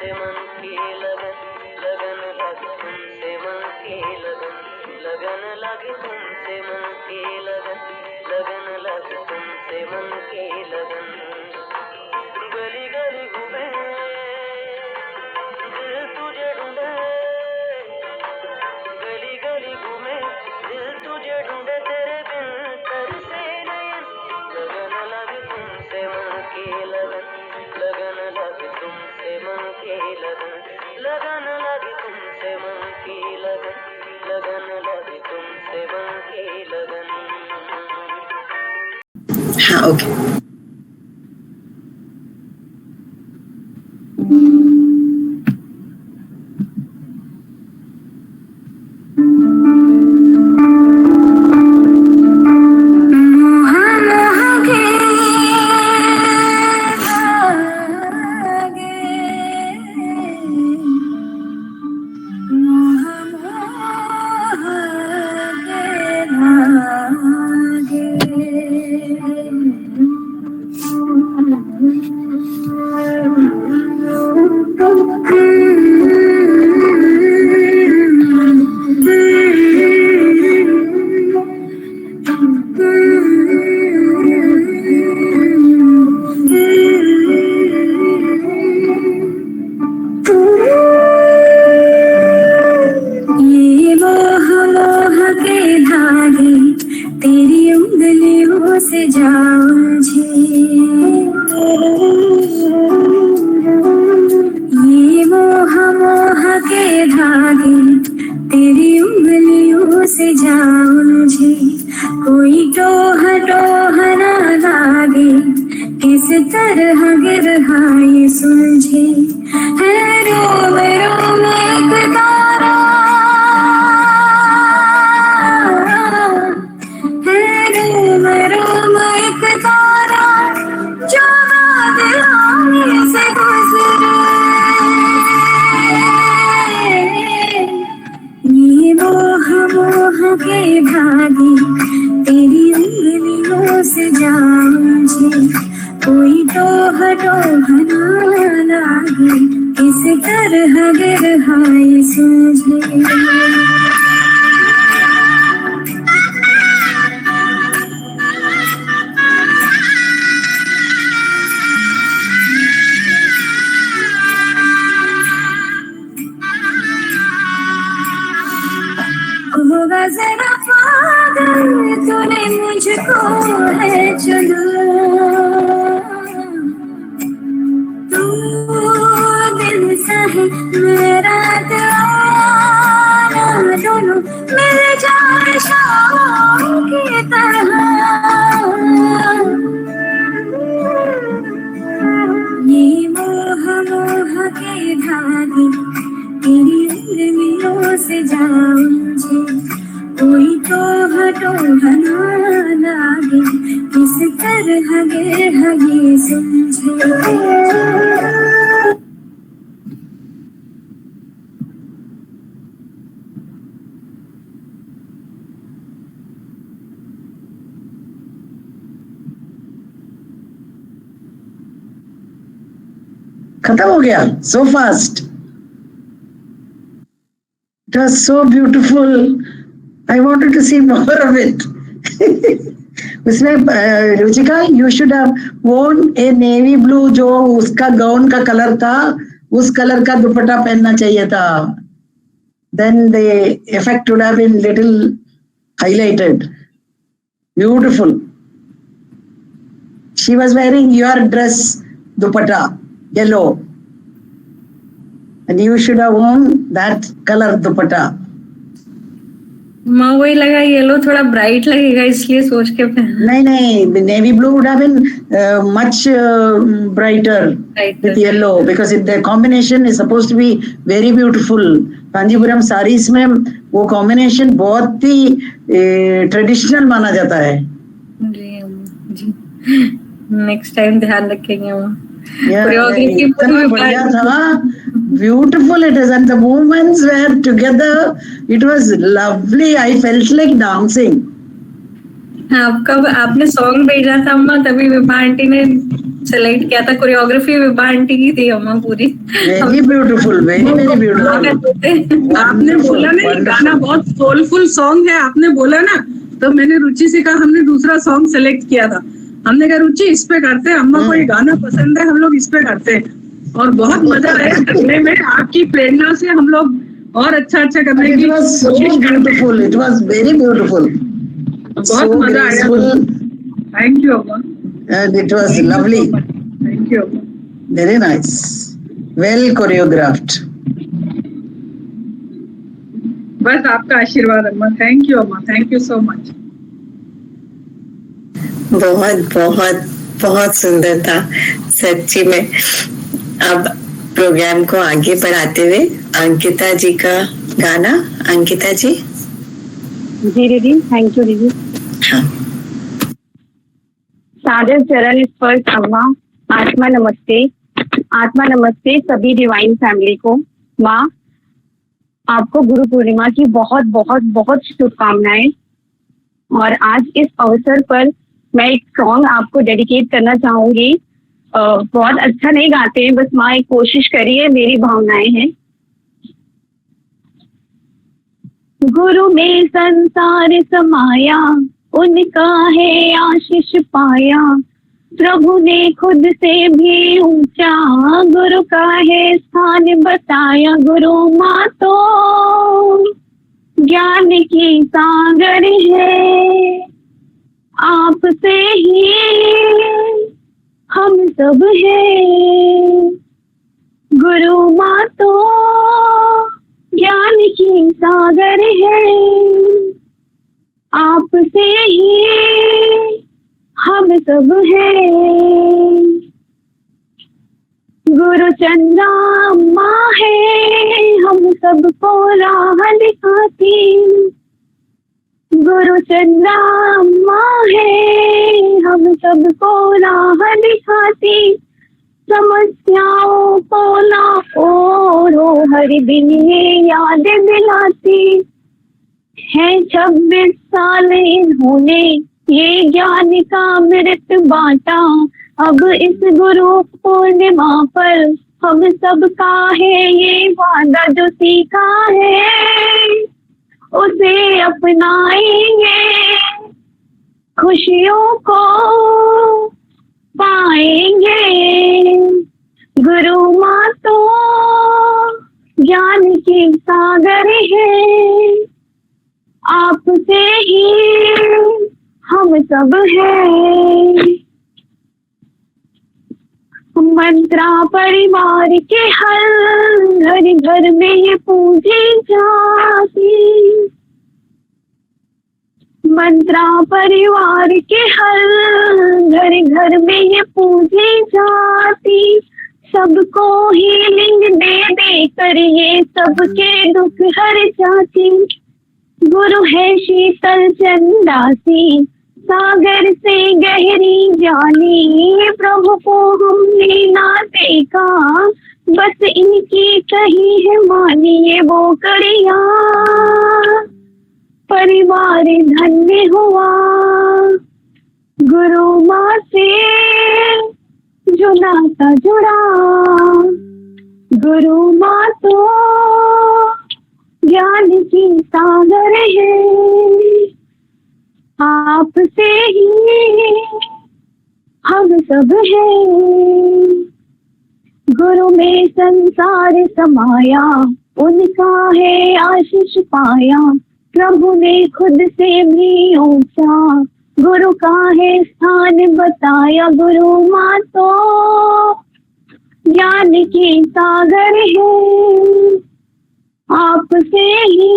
तुमसे मन की लगन, लगन लगी तुमसे मन की लगन, लगन लगी तुमसे मन की लगन, लगन लगी तुमसे मन की लगन। गली गली घूमे दिल तुझे ढूंढे, गली गली घूमे दिल तुझे ढूंढे, तेरे बिन तरसे नयन, लगन लगी तुमसे मन की लगन, लगन लगी तुमसे मन की लगन, लगन लगी तुमसे मन की लगन, लगन लगी तुमसे मन की लगन। हाँ ओके। खत्म हो गया so fast. It was so beautiful. I wanted to see more of it. उसमें Ruchika, you should have worn a navy blue, जो उसका गाउन का कलर था, उस कलर का दुपट्टा पहनना चाहिए था. Then the effect would have been little highlighted. Beautiful. She was wearing your dress dupatta, yellow, and you should have worn that color dupatta. माँ वही लगा येलो थोड़ा ब्राइट लगेगा इसलिए सोच के पहना. नहीं, navy blue would have been much brighter with yellow, because the combination is supposed to be very beautiful. Kanchipuram saris में वो कॉम्बिनेशन बहुत ही ट्रेडिशनल माना जाता है. जी नेक्स्ट टाइम ध्यान रखेंगे वो. इतना बढ़िया था. Beautiful it is, and the movements were together. It was lovely. I felt like dancing. आपने सॉन्ग भेजा था अम्मा, तभी विभा आंटी ने सेलेक्ट किया था। कोरियोग्राफी विभा आंटी की थी अम्मा पूरी। Very beautiful, very very beautiful. आपने बोला ना ये गाना बहुत सोलफुल सॉन्ग है, आपने बोला ना, तो मैंने रुचि से कहा हमने दूसरा सॉन्ग सेलेक्ट किया था। हमने कहा रुचि इस पे करते हैं, अम्मा को ये गाना पसंद है, हम लोग इस पे करते हैं। और बहुत मजा आया करने में, आपकी प्रेरणा से हम लोग और अच्छा करने की कोशिश करते हैं। It was very beautiful. बहुत मजा आया। थैंक यू अम्मा। And it was lovely. Thank you अम्मा। Very nice. Well choreographed. बस आपका आशीर्वाद अम्मा। थैंक यू अम्मा, थैंक यू सो मच। बहुत बहुत बहुत सुंदर था सच्ची में। अब प्रोग्राम को आगे बढ़ाते हुए अंकिता जी का गाना। अंकिता जी। जी दीदी, थैंक यू दीदी। हाँ। सादर चरण स्पर्श अम्मा। आत्मा नमस्ते। आत्मा नमस्ते सभी डिवाइन फैमिली को। माँ, आपको गुरु पूर्णिमा की बहुत बहुत बहुत शुभकामनाएं। और आज इस अवसर पर मैं एक सॉन्ग आपको डेडिकेट करना चाहूंगी। बहुत अच्छा नहीं गाते हैं, बस माँ एक कोशिश करिए, मेरी भावनाएं हैं। गुरु में संसार समाया, उनका है आशीष पाया। प्रभु ने खुद से भी ऊंचा, गुरु का है स्थान बताया। गुरु माँ तो ज्ञान की सागर है, आपसे ही हम सब हैं। गुरु माँ तो ज्ञान की सागर है, आपसे ही हम सब हैं। गुरु चंद्रा माँ है, हम सबको राह दिखाती। गुरु चंद्रा माँ है, हम सबको राह दिखाती। समस्याओं को ना ओढ़ो, हर दिन ये याद दिलाती है। 26 साल इन्होंने ये ज्ञान का अमृत बांटा। अब इस गुरु पूर्णिमा पर हम सबका है ये वादा, जो सीखा है उसे अपनाएंगे, खुशियों को पाएंगे। गुरु माँ तो ज्ञान की सागर है, आपसे ही हम सब हैं। मंत्रा परिवार के हर घर घर में ये पूजी जाती। मंत्रा परिवार के हर घर घर में ये पूजी जाती। सबको हीलिंग दे दे कर ये सबके दुख हर जाती। गुरु है शीतल चंदासी, सागर से गहरी जानी। प्रभु को हमने ना देखा, बस इनकी कही है मानिए वो कड़िया। परिवार धन्य हुआ, गुरु माँ से जो नाता जुड़ा। गुरु माँ तो ज्ञान की सागर है, आपसे ही हम सब हैं। गुरु में संसार समाया, उनका है आशीष पाया। प्रभु ने खुद से भी ऊंचा, गुरु का है स्थान बताया। गुरु माँ तो ज्ञान की सागर है, आपसे ही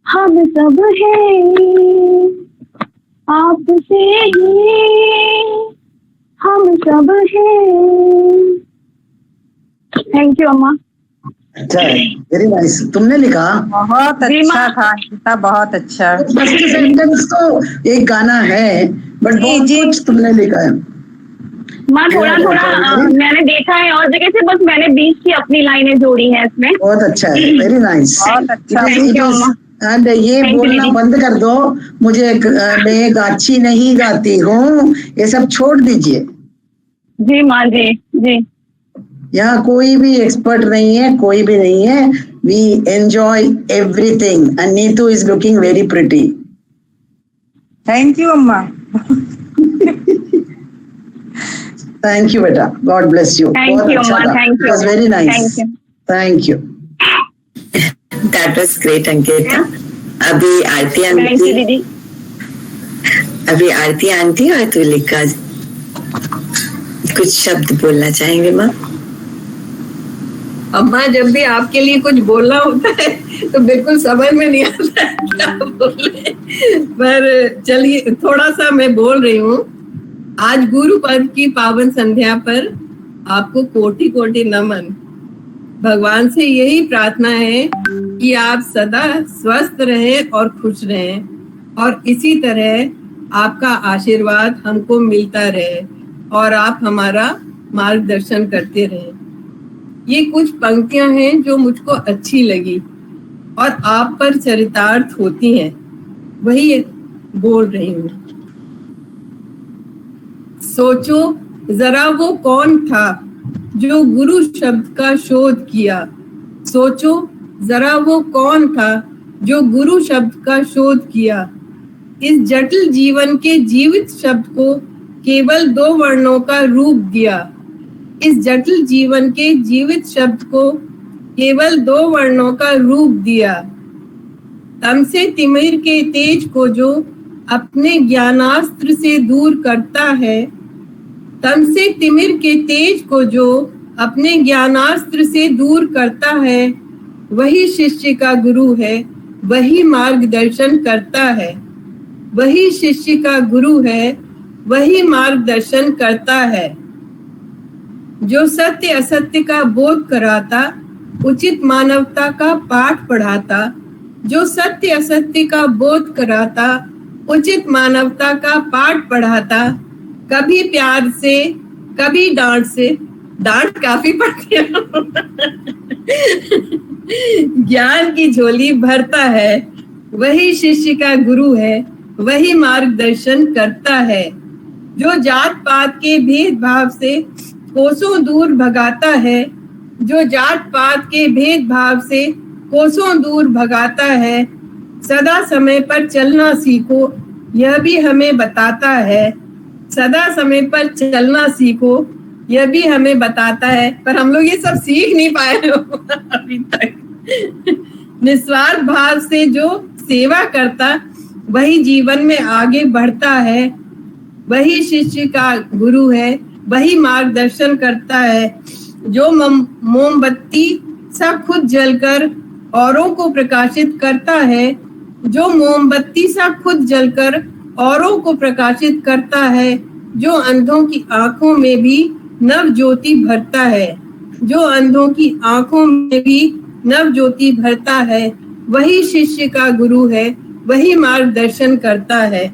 हम सब हैं। आपसे ही हम सब हैं। थैंक यू अम्मा। अच्छा, वेरी नाइस। तुमने लिखा? बहुत अच्छा था अंकिता, बहुत अच्छा। फर्स्ट सेंटेंस तो एक गाना है, बट बहुत कुछ तुमने लिखा है। माँ थोड़ा थोड़ा मैंने देखा है और जगह से, बस मैंने बीच की अपनी लाइनें जोड़ी हैं इसमें। बहुत अच्छा है, वेरी नाइस। बहुत अच्छा। थैंक यू अम्मा। एंड ये बोलना बंद कर दो, मुझे मैं अच्छी नहीं गाती हूँ, ये सब छोड़ दीजिए। जी माँ जी जी। यहाँ कोई भी एक्सपर्ट नहीं है, कोई भी नहीं है. We enjoy everything. And Neetu is looking very pretty. Thank you अम्मा. Thank you, beta. God bless you. Thank बहुत you, अच्छा Amma. था. Thank It was you. very nice. Thank you. Thank you. That was great, Ankita. अभी आरती thank you aunty, दीदी. अभी आरती aunty और तुलिका कुछ शब्द बोलना चाहेंगे माँ. अम्मा जब भी आपके लिए कुछ बोलना होता है तो बिल्कुल समझ में नहीं आता है क्या बोले, पर चलिए थोड़ा सा मैं बोल रही हूँ. आज गुरु पर्व की पावन संध्या पर आपको कोटि कोटि नमन. भगवान से यही प्रार्थना है कि आप सदा स्वस्थ रहें और खुश रहें, और इसी तरह आपका आशीर्वाद हमको मिलता रहे और आप हमारा मार्गदर्शन करते रहें. ये कुछ पंक्तियां हैं जो मुझको अच्छी लगी और आप पर चरितार्थ होती हैं, वही बोल रही हूँ. सोचो जरा वो कौन था जो गुरु शब्द का शोध किया. सोचो जरा वो कौन था जो गुरु शब्द का शोध किया. इस जटिल जीवन के जीवित शब्द को केवल 2 वर्णों का रूप दिया. इस जटिल जीवन के जीवित शब्द को केवल 2 वर्णों का रूप दिया. तम से तिमिर के तेज को जो अपने ज्ञानास्त्र से दूर करता है, तम से तिमिर के तेज को जो अपने ज्ञानास्त्र से दूर करता है, वही शिष्य का गुरु है, वही मार्गदर्शन करता है. वही शिष्य का गुरु है, वही मार्गदर्शन करता है. जो सत्य असत्य का बोध कराता, उचित मानवता का पाठ पढ़ाता. जो सत्य असत्य का बोध कराता, उचित मानवता का पाठ पढ़ाता. कभी प्यार से, कभी डांट से. डांट काफी पड़ती है. ज्ञान की झोली भरता है, वही शिष्य का गुरु है, वही मार्गदर्शन करता है. जो जात पात के भेदभाव से कोसों दूर भगाता है, जो जात पात के भेदभाव से कोसों दूर भगाता है. सदा समय पर चलना सीखो, यह भी हमें बताता है. सदा समय पर चलना सीखो, यह भी हमें बताता है. पर हम लोग ये सब सीख नहीं पाए अभी तक. निस्वार्थ भाव से जो सेवा करता, वही जीवन में आगे बढ़ता है. वही शिष्य का गुरु है, वही मार्गदर्शन करता है. जो मोमबत्ती सा खुद जलकर औरों को प्रकाशित करता है, जो मोमबत्ती सा खुद जलकर औरों को प्रकाशित करता है. जो अंधों की आंखों में भी नव ज्योति भरता है, जो अंधों की आंखों में भी नव ज्योति भरता है. वही शिष्य का गुरु है, वही मार्गदर्शन करता है.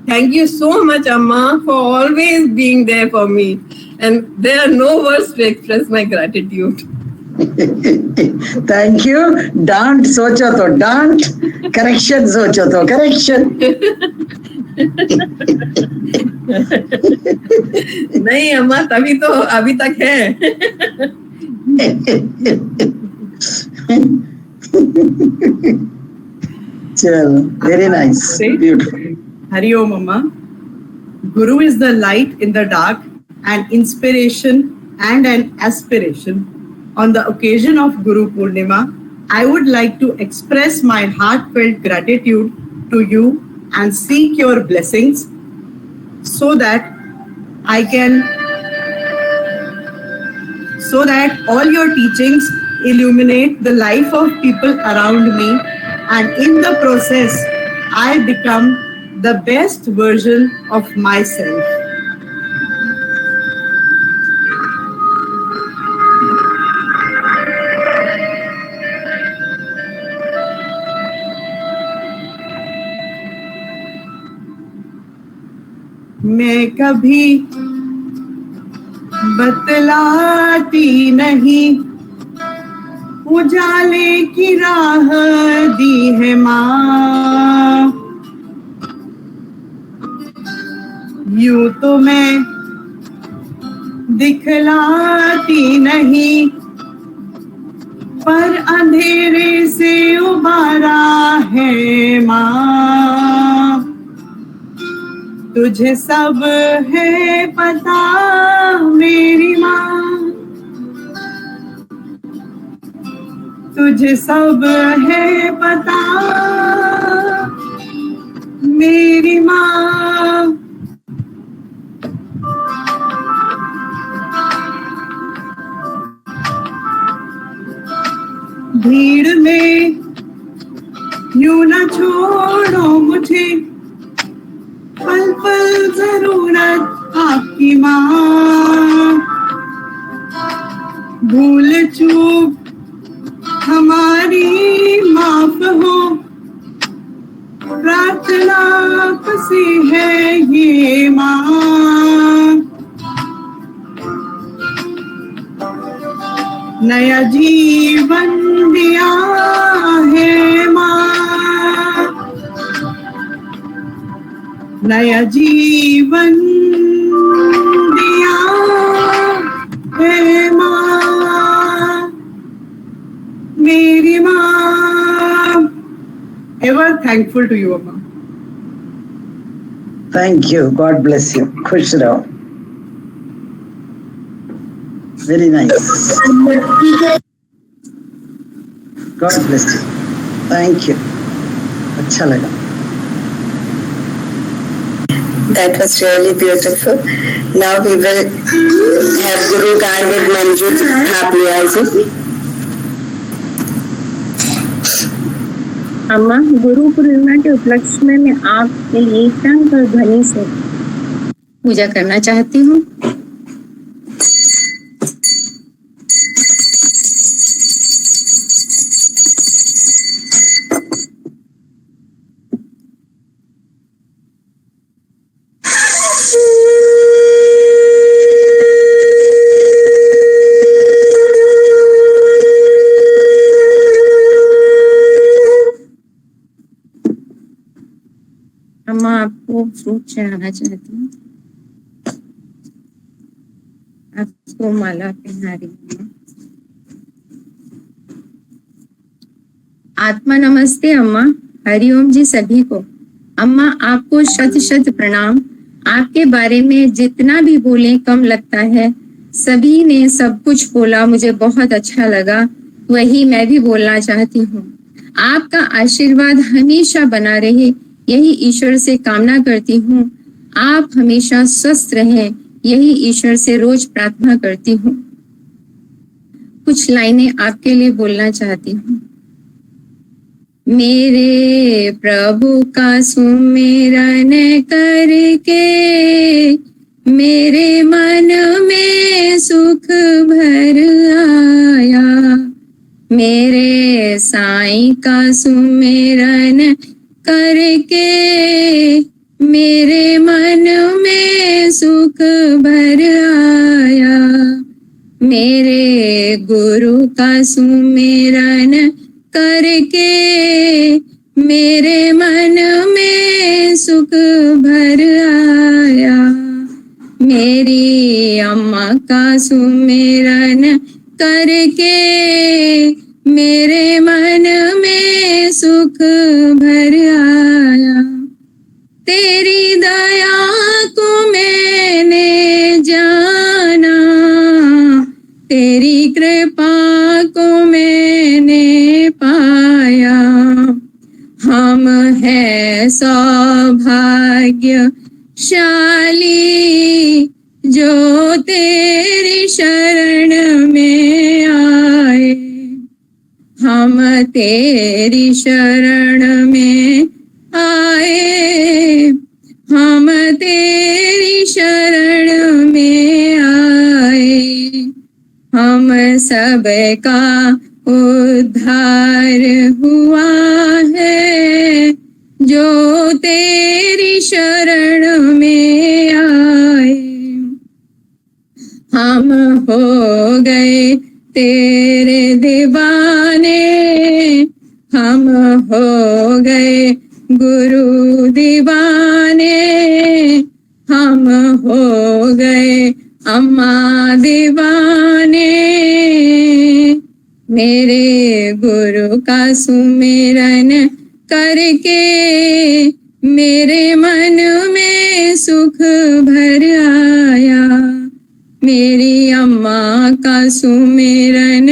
Thank you so much, Amma, for always being there for me. And there are no words to express my gratitude. Thank you. Don't सोचो तो don't. Correction सोचो तो correction. नहीं अम्मा, तभी तो अभी तक है. चलो, very nice. Beautiful. Hari Om Amma. Guru is the light in the dark, an inspiration and an aspiration. On the occasion of Guru Purnima, I would like to express my heartfelt gratitude to you and seek your blessings so that all your teachings illuminate the life of people around me, and in the process, I become the best version of myself. मैं कभी बतलाती नहीं, उजाले की राह दी है माँ. यूं तो मैं दिखलाती नहीं, पर अंधेरे से उबारा है माँ। तुझे सब है पता मेरी माँ, तुझे सब है पता मेरी माँ। भीड़ में यूं न छोड़ो मुझे, पल पल जरूरत आपकी माँ। भूल चूक हमारी माफ हो, प्रार्थना से है ये माँ। नया जीवन दिया है माँ, नया जीवन दिया है माँ, मेरी माँ। Ever thankful to you, Amma. Thank you. God bless you. Khush raho. Very nice. God bless you. Thank you. अच्छा लगा. That was really beautiful. Now we will have Guru Gan with Manjit Hapliaji. अम्मा, गुरु पूर्णिमा के उपलक्ष्य में मैं आपके लिए शंकर ध्वनि से पूजा करना चाहती हूँ। अम्मा, आपको फ्रूट चढ़ाना चाहती हूँ। आपको माला पहना रही हूँ। आत्मा नमस्ते अम्मा। हरिओम जी सभी को। अम्मा, आपको शत शत प्रणाम। आपके बारे में जितना भी बोले कम लगता है। सभी ने सब कुछ बोला, मुझे बहुत अच्छा लगा, वही मैं भी बोलना चाहती हूँ। आपका आशीर्वाद हमेशा बना रहे, यही ईश्वर से कामना करती हूँ। आप हमेशा स्वस्थ रहें, यही ईश्वर से रोज प्रार्थना करती हूँ। कुछ लाइनें आपके लिए बोलना चाहती हूँ। मेरे प्रभु का सुमिरन करके मेरे मन में सुख भर आया। मेरे साईं का सुमिरन करके मेरे मन में सुख भर आया। मेरे गुरु का सुमिरन करके मेरे मन में सुख भर आया। मेरी अम्मा का सुमिरन करके मेरे मन में सुख भर आया। तेरी दया को मैंने जाना, तेरी कृपा को मैंने पाया। हम हैं सौभाग्यशाली जो तेरी शरण में आए। हम तेरी शरण में आए, हम तेरी शरण में आए। हम सबका उद्धार हुआ है जो तेरी शरण में आए। हम हो गए तेरे दीवाने, हम हो गए गुरु दीवाने। हम हो गए अम्मा दीवाने मेरे गुरु का सुमिरन करके मेरे मन में सुख भर आया। मेरी अम्मा का सुमिरन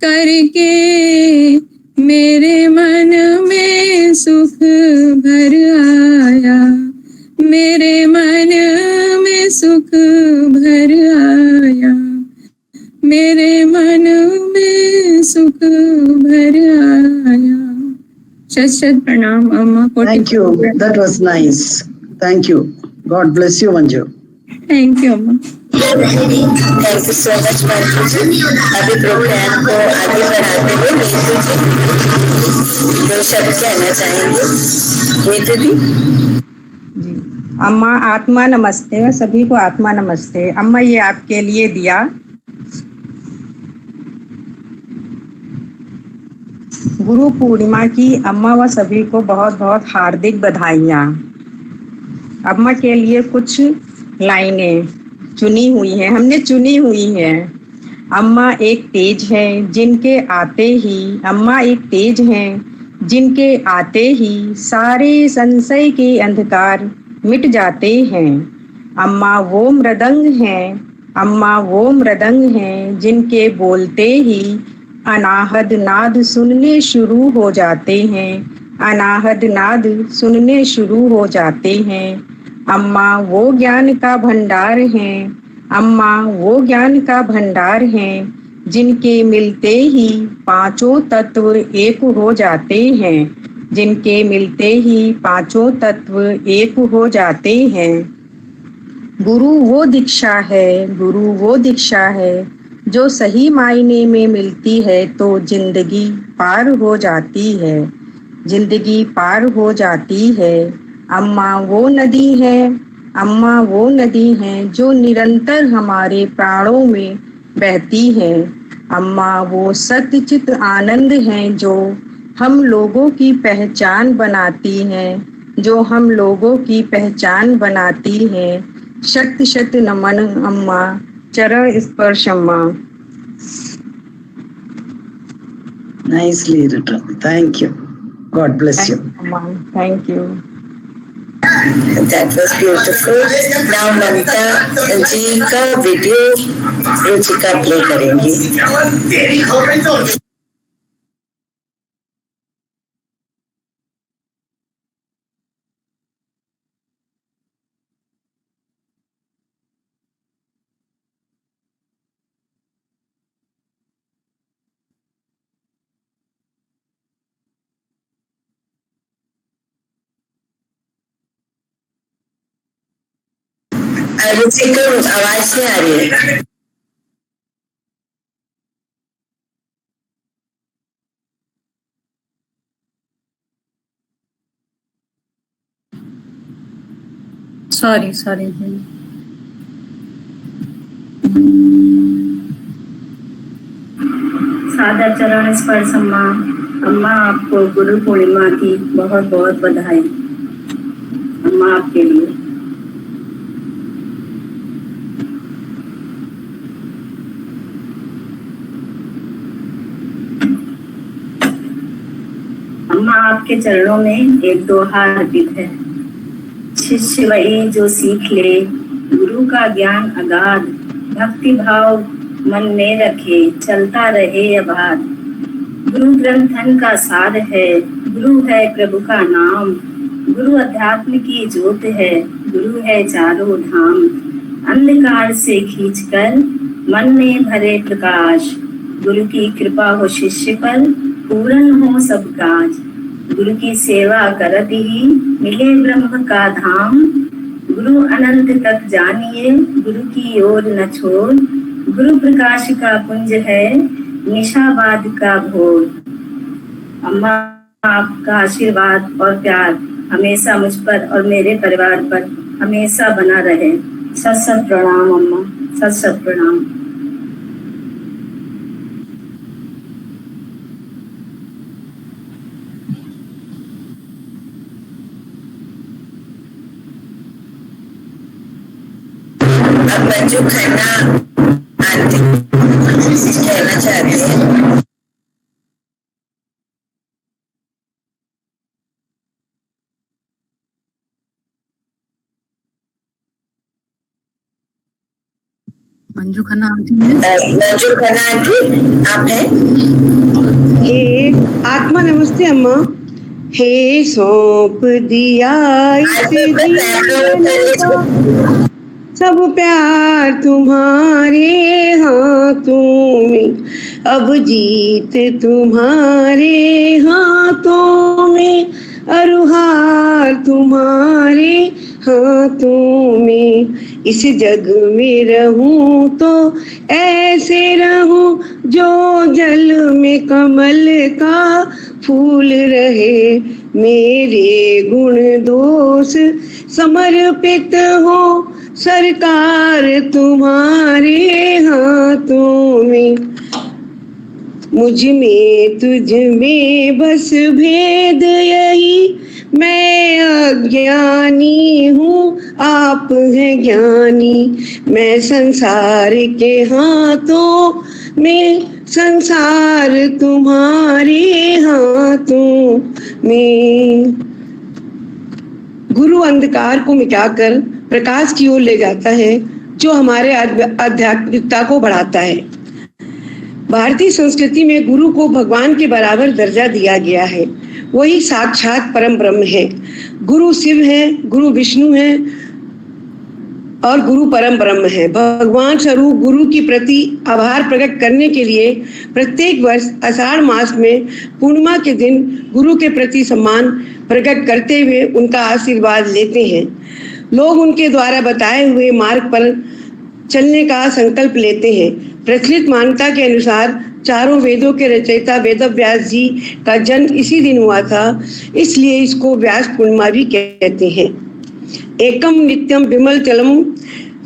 करके मेरे मन में सुख भर आया। मेरे मन में सुख भर आया। मेरे मन में सुख भर आया। शत शत प्रणाम अम्मा। Thank you. That was nice. Thank you. God bless you, Manju. Thank you अम्मा। Thank you so much Manju ji. अभी प्रोग्राम को आगे बढ़ाते हुए नीतू जी दो शब्द कहना चाहेंगे। नीतू जी। जी अम्मा आत्मा नमस्ते, सभी को आत्मा नमस्ते। अम्मा ये आपके लिए दिया। गुरु पूर्णिमा की अम्मा व सभी को बहुत बहुत हार्दिक बधाइयाँ। अम्मा के लिए कुछ लाइनें चुनी हुई हैं, हमने चुनी हुई हैं। अम्मा एक तेज है जिनके आते ही, अम्मा एक तेज हैं जिनके आते ही सारे संशय के अंधकार मिट जाते हैं। अम्मा वो मृदंग हैं, अम्मा वो मृदंग हैं जिनके बोलते ही अनाहद नाद सुनने शुरू हो जाते हैं। अनाहद नाद सुनने शुरू हो जाते हैं। अम्मा वो ज्ञान का भंडार हैं, अम्मा वो ज्ञान का भंडार हैं जिनके मिलते ही पांचों तत्व एक हो जाते हैं। जिनके मिलते ही पांचों तत्व एक हो जाते हैं। गुरु वो दीक्षा है, गुरु वो दीक्षा है जो सही मायने में मिलती है तो जिंदगी पार हो जाती है। जिंदगी पार हो जाती है। अम्मा वो नदी है, अम्मा वो नदी है जो निरंतर हमारे प्राणों में बहती है। अम्मा वो सत्यचित आनंद है जो हम लोगों की पहचान बनाती है, जो हम लोगों की पहचान बनाती है। शत शत नमन अम्मा, चरण स्पर्श अम्मा। Nicely written. Thank you. God bless you. अम्मा thank you. That was beautiful. Now ममता जी का वीडियो रुचिका प्ले करेंगी। रुचिका आवाज नहीं आ रही है। Sorry sorry. सादर चरण स्पर्श अम्मा। अम्मा आपको गुरु पूर्णिमा की बहुत बहुत बधाई। अम्मा आपके लिए। अम्मा आपके चरणों में एक दोहा अर्पित है। शिष्य वही जो सीख ले गुरु का ज्ञान अगाध, भक्ति भाव मन में रखे चलता रहे अबाध। गुरु ग्रंथन का सार है, गुरु है प्रभु का नाम। गुरु अध्यात्म की ज्योत है, गुरु है चारों धाम। अंधकार से खींचकर मन में भरे प्रकाश, गुरु की कृपा हो शिष्य पर पूर्ण हो सब काज। गुरु की सेवा करत ही मिले ब्रह्म का धाम। गुरु अनंत तक जानिए गुरु की ओर न छोड़। गुरु प्रकाश का पुंज है निशाबाद का भोर। अम्मा आपका आशीर्वाद और प्यार हमेशा मुझ पर और मेरे परिवार पर हमेशा बना रहे। सत सत प्रणाम अम्मा, सत सत प्रणाम। अब मंजू खन्ना आंटी कहना चाहती है। मंजू खन्ना आंटी आप है। हे आत्मा नमस्ते अम्मा। हे सौंप दिया इस जीवन का सब प्यार तुम्हारे हाथों में, अब जीत तुम्हारे हाथों में, अरुहार तुम्हारे हाथों में। इस जग में रहूं तो ऐसे रहूं जो जल में कमल का फूल रहे। मेरे गुण दोष समर्पित हो सरकार तुम्हारे हाथों में। मुझ में तुझ में बस भेद यही, मैं अज्ञानी हूँ आप हैं ज्ञानी। मैं संसार के हाथों में, संसार तुम्हारे हाथों में। गुरु अंधकार को मिटाकर प्रकाश की ओर ले जाता है, जो हमारे आध्यात्मिकता को बढ़ाता है। भारतीय संस्कृति में गुरु को भगवान के बराबर दर्जा दिया गया है। वही साक्षात परम ब्रह्म है। गुरु शिव है, गुरु विष्णु है और गुरु परम ब्रह्म है। भगवान स्वरूप गुरु की प्रति आभार प्रकट करने के लिए प्रत्येक वर्ष आषाढ़ मास में पूर्णिमा के दिन गुरु के प्रति सम्मान प्रकट करते हुए उनका आशीर्वाद लेते हैं। लोग उनके द्वारा बताए हुए मार्ग पर चलने का संकल्प लेते हैं। प्रचलित मान्यता के अनुसार चारों वेदों के रचयिता वेद व्यास जी का जन्म इसी दिन हुआ था, इसलिए इसको व्यास पूर्णिमा भी कहते हैं। एकम नित्यम विमल चलम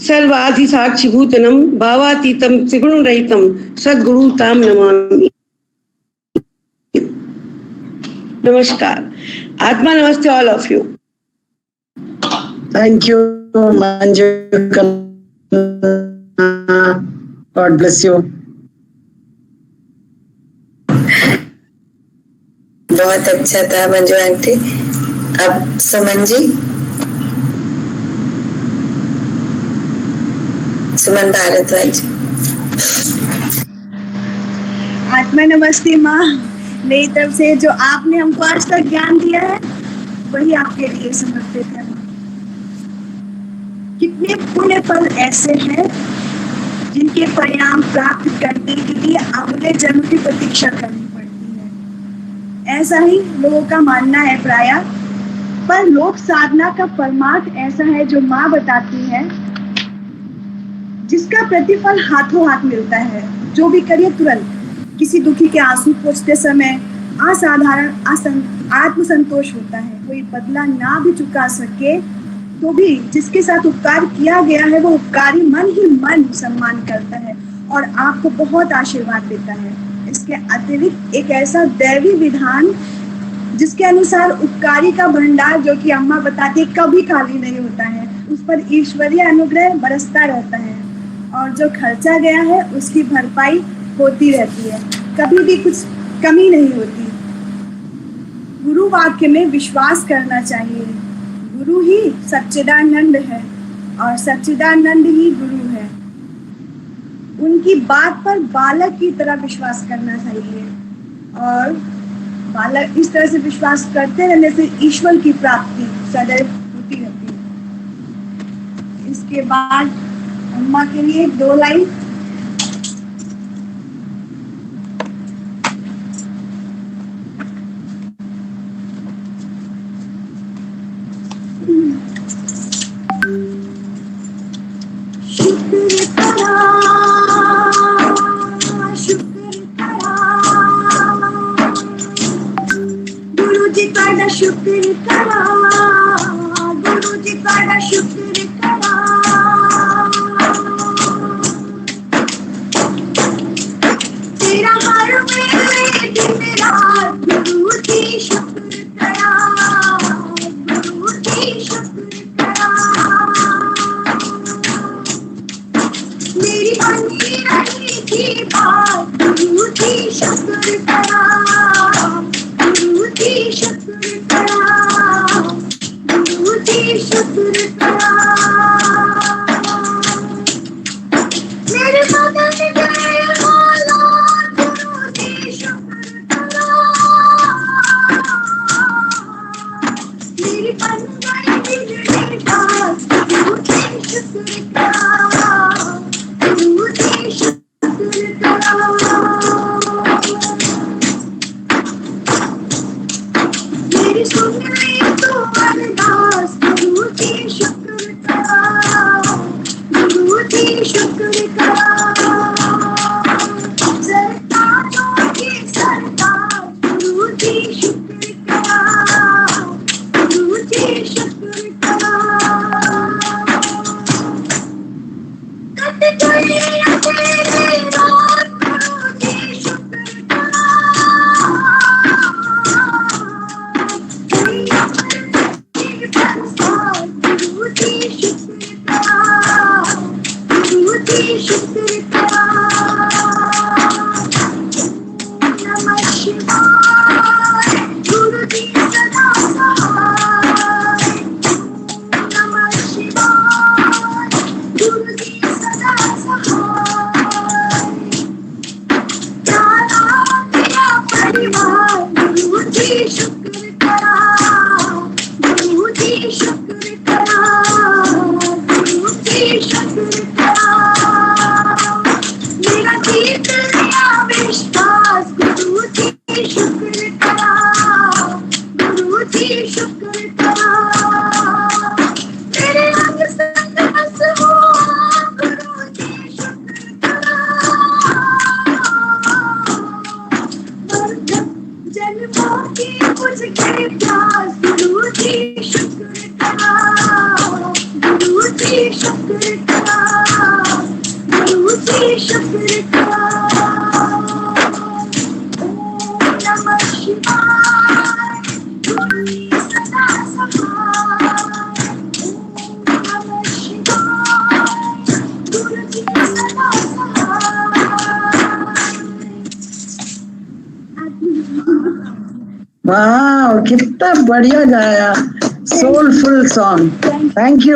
सर्वाधि साक्षिभूतनम भावातीतम त्रिगुण रहितम सद्गुरु ताम नमामि। नमस्कार। आत्मा नमस्ते all of you. Thank you, Manju. God bless you. बहुत अच्छा था मंजू आंटी। अब सुमन जी, सुमन भारद्वाज। आत्मा नमस्ते माँ। मेरी तरफ से जो आपने हमको आज तक ज्ञान दिया है वही आपके लिए समर्पित है। कितने पुण्य फल ऐसे हैं जिनके परिणाम प्राप्त करने के लिए अगले जन्म की प्रतीक्षा करनी पड़ती है। ऐसा ही लोगों का मानना है प्राय, पर लोक साधना का परमार्थ ऐसा है जो माँ बताती है, जिसका प्रतिफल हाथों हाथ मिलता है। जो भी करिए तुरंत। किसी दुखी के आंसू पोंछते समय असाधारण आत्मसंतोष होता है। कोई बदला ना भी चुका सके तो भी जिसके साथ उपकार किया गया है वो उपकारी मन ही मन सम्मान करता है और आपको बहुत आशीर्वाद देता है। इसके अतिरिक्त एक ऐसा दैवी विधान जिसके अनुसार उपकारी का भंडार, जो कि अम्मा बताती है, कभी खाली नहीं होता है। उस पर ईश्वरीय अनुग्रह बरसता रहता है और जो खर्चा गया है उसकी भरपाई होती रहती है। कभी भी कुछ कमी नहीं होती। गुरु वाक्य में विश्वास करना चाहिए। गुरु ही सच्चिदानंद है और सच्चिदानंद ही गुरु है। उनकी बात पर बालक की तरह विश्वास करना चाहिए और बालक इस तरह से विश्वास करते रहने से ईश्वर की प्राप्ति सदैव होती रहती है। इसके बाद अम्मा के लिए 2 लाइन। शुक्र करा, गुरु जी का शुक्र करा। तेरा हर में दिन रात गुरु जी शुक्र करा, गुरु जी शुक्र करा। शुक्र करा, गुरु जी शुक्र करा, गुरु जी शुक्र करा। मेरे बदन गए हालात, गुरु जी शुक्र करा। मेरी बन गई बिगड़ी बात, गुरु जी शुक्र करा, गुरु जी शुक्र करा। मेरी सुन ली तो अरदास, गुरु जी शुक्र करा, गुरु जी शुक्र करा। सरताजों की सरताज, गुरु जी शुक्र करा, गुरु जी शुक्र करा। कट गई अंधेरी रात, गुरु जी शुक्र करा। गुरु जी शुक्र करा, गुरु जी शुक्र करा। नमः शिवाय, गुरु जी सदा सहाय। नमः शिवाय, गुरु जी सदा सहाय। प्यारा मेरा परिवार, गुरु जी शुक्र करा, गुरु जी शुक्र करा, गुरु जी शुक्र करा। मेरा जीत लिया विश्वास, गुरु जी शुक्र करा, गुरु जी शुक्र करा। मेरे अंग संग बस हो, गुरु जी शुक्र करा। जन्मों की बुझ गई प्यास, गुरु जी शुक्र करा, गुरु जी शुक्र करा, गुरु जी शुक्र करा। ओम नमः शिवाय, गुरु जी सदा सहाय। ओम नमः शिवाय, गुरु जी सदा सहाय। वाह, कितना बढ़िया गाया, soulful song. Thank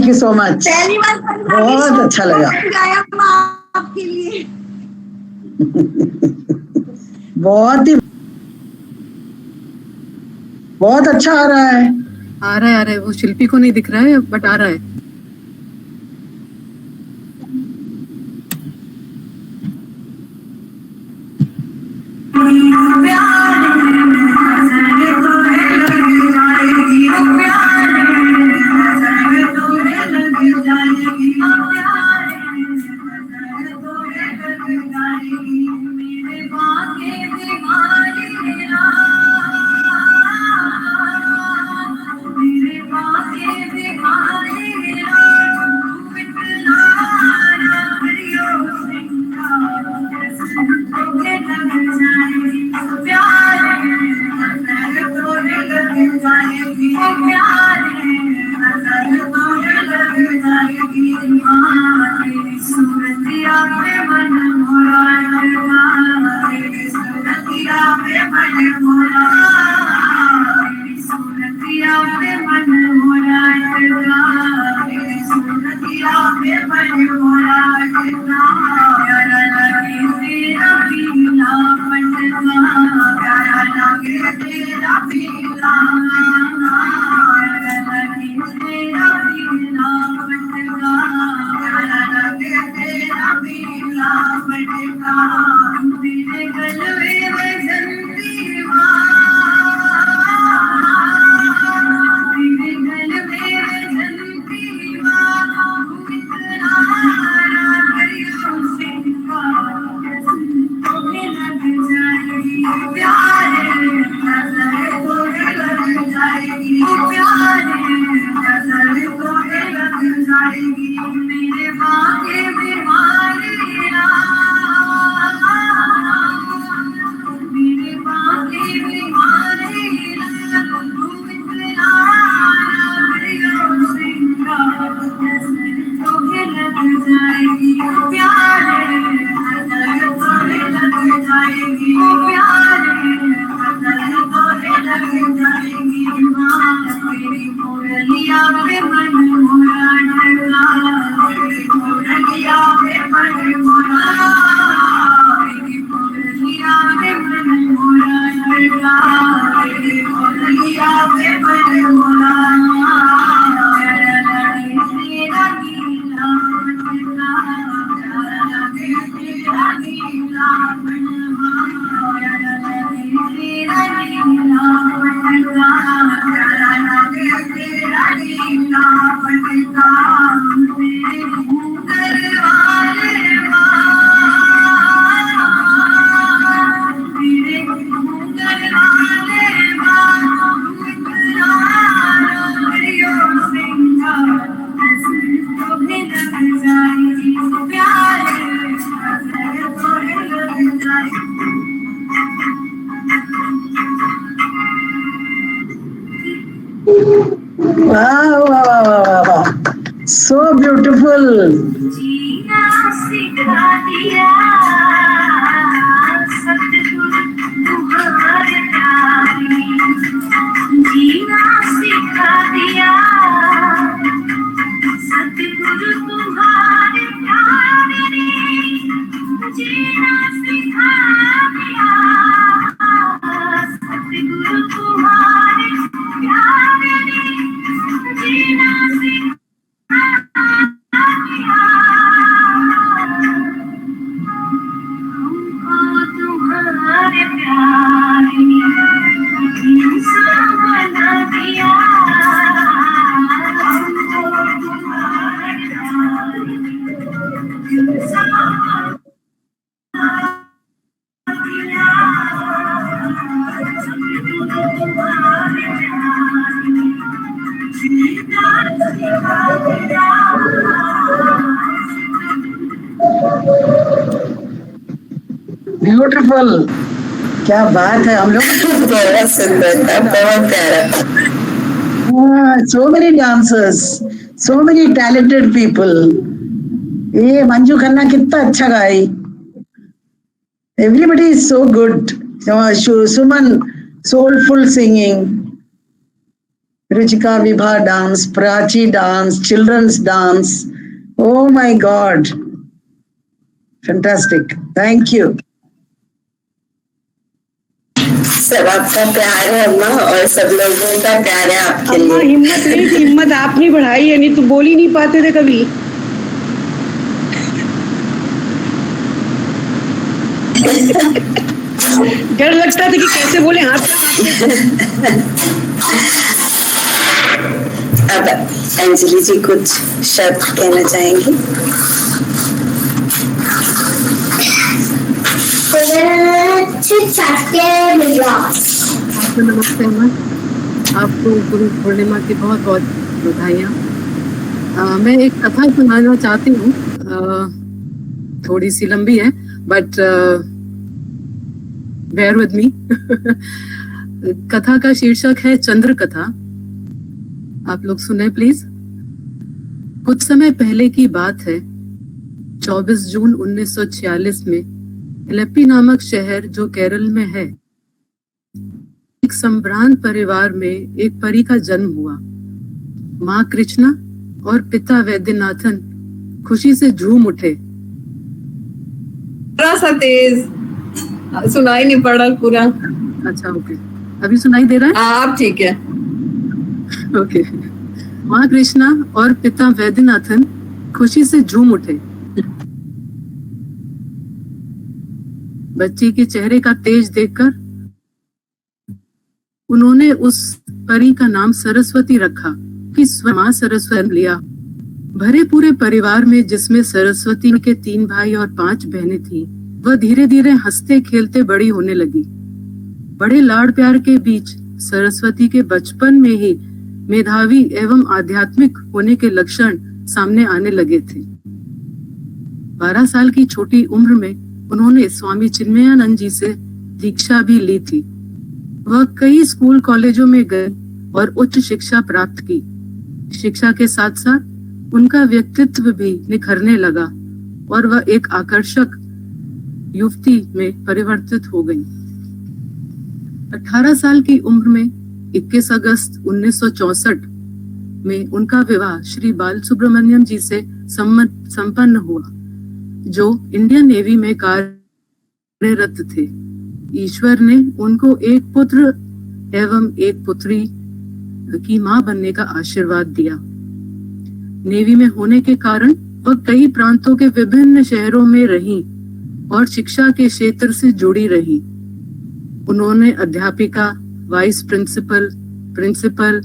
you so much, पहली बार बहुत अच्छा लगा। गाया आपके लिए। बहुत अच्छा आ रहा है। आ रहा है, वो शिल्पी को नहीं दिख रहा है बट आ रहा है। Wow, wow, wow, wow, wow. So beautiful. जीना सिखा दिया सतगुरु तुम्हारे प्यार ने, जीना सिखा दिया सतगुरु तुम्हारे प्यार ने, जीना सिखा दिया सतगुरु तुम्हारे प्यार ने, जीना सिखा दिया हमको तुम्हारे प्यार ने, इंसान बना दिया हमको तुम्हारे प्यार ने, इंसान बना दिया तुम्हारे प्यार ने, जीना सिखा दिया। ब्यूटीफुल, क्या बात है। हम लोग बहुत सुंदर था, बहुत प्यारा। so many dancers, so many talented people. ये मंजू खन्ना कितना अच्छा गाई। Everybody is so good. Suman, soulful singing. Ruchika Vibha dance, Prachi dance, children's dance. Oh my God. Fantastic. Thank you. सब आपका प्यार है अम्मा, और सब लोगों का प्यार है आपके अम्मा लिए। हिम्मत नहीं थी, हिम्मत आपने बढ़ाई है, नहीं तो बोल ही नहीं पाते थे कभी। डर लगता था कि कैसे बोले, हाथ अब अंजलि जी कुछ शब्द कहना चाहेंगी? आपको नमस्ते अम्मा, आपको गुरु पूर्णिमा की बहुत बहुत बधाइयाँ। मैं एक कथा सुनाना चाहती हूँ, थोड़ी सी लंबी है बट बेयर विद मी। कथा का शीर्षक है चंद्र कथा। आप लोग सुने प्लीज। कुछ समय पहले की बात है, 24 जून 1946 में एलेप्पी नामक शहर जो केरल में है, एक संभ्रांत परिवार में एक परी का जन्म हुआ। माँ कृष्णा और पिता वैद्यनाथन खुशी से झूम उठे। थोड़ा सा तेज सुनाई नहीं पड़ रहा पूरा। अच्छा ओके, अभी सुनाई दे रहा है? आप ठीक है। ओके। माँ कृष्णा और पिता वैद्यनाथन खुशी से झूम उठे। बच्ची के चेहरे का तेज देखकर उन्होंने उस परी का नाम सरस्वती रखा कि माँ सरस्वती लिया। भरे पूरे परिवार में, जिसमें सरस्वती के 3 भाई और 5 बहनें थीं, वह धीरे धीरे हंसते खेलते बड़ी होने लगी। बड़े लाड़ प्यार के बीच सरस्वती के बचपन में ही मेधावी एवं आध्यात्मिक होने के लक्षण सामने आने लगे थे। 12 साल की छोटी उम्र में उन्होंने स्वामी चिन्मयानंद जी से दीक्षा भी ली थी। वह कई स्कूल कॉलेजों में गए और उच्च शिक्षा प्राप्त की। शिक्षा के साथ साथ उनका व्यक्तित्व भी निखरने लगा और वह एक आकर्षक युवती में परिवर्तित हो गई। 18 साल की उम्र में 21 अगस्त 1964 में उनका विवाह श्री बाल सुब्रमण्यम जी से संपन्न हुआ, जो इंडियन नेवी में कार्यरत थे। ईश्वर ने उनको एक पुत्र एवं एक पुत्री की मां बनने का आशीर्वाद दिया। नेवी में होने के कारण वह कई प्रांतों के विभिन्न शहरों में रही और शिक्षा के क्षेत्र से जुड़ी रही। उन्होंने अध्यापिका, वाइस प्रिंसिपल, प्रिंसिपल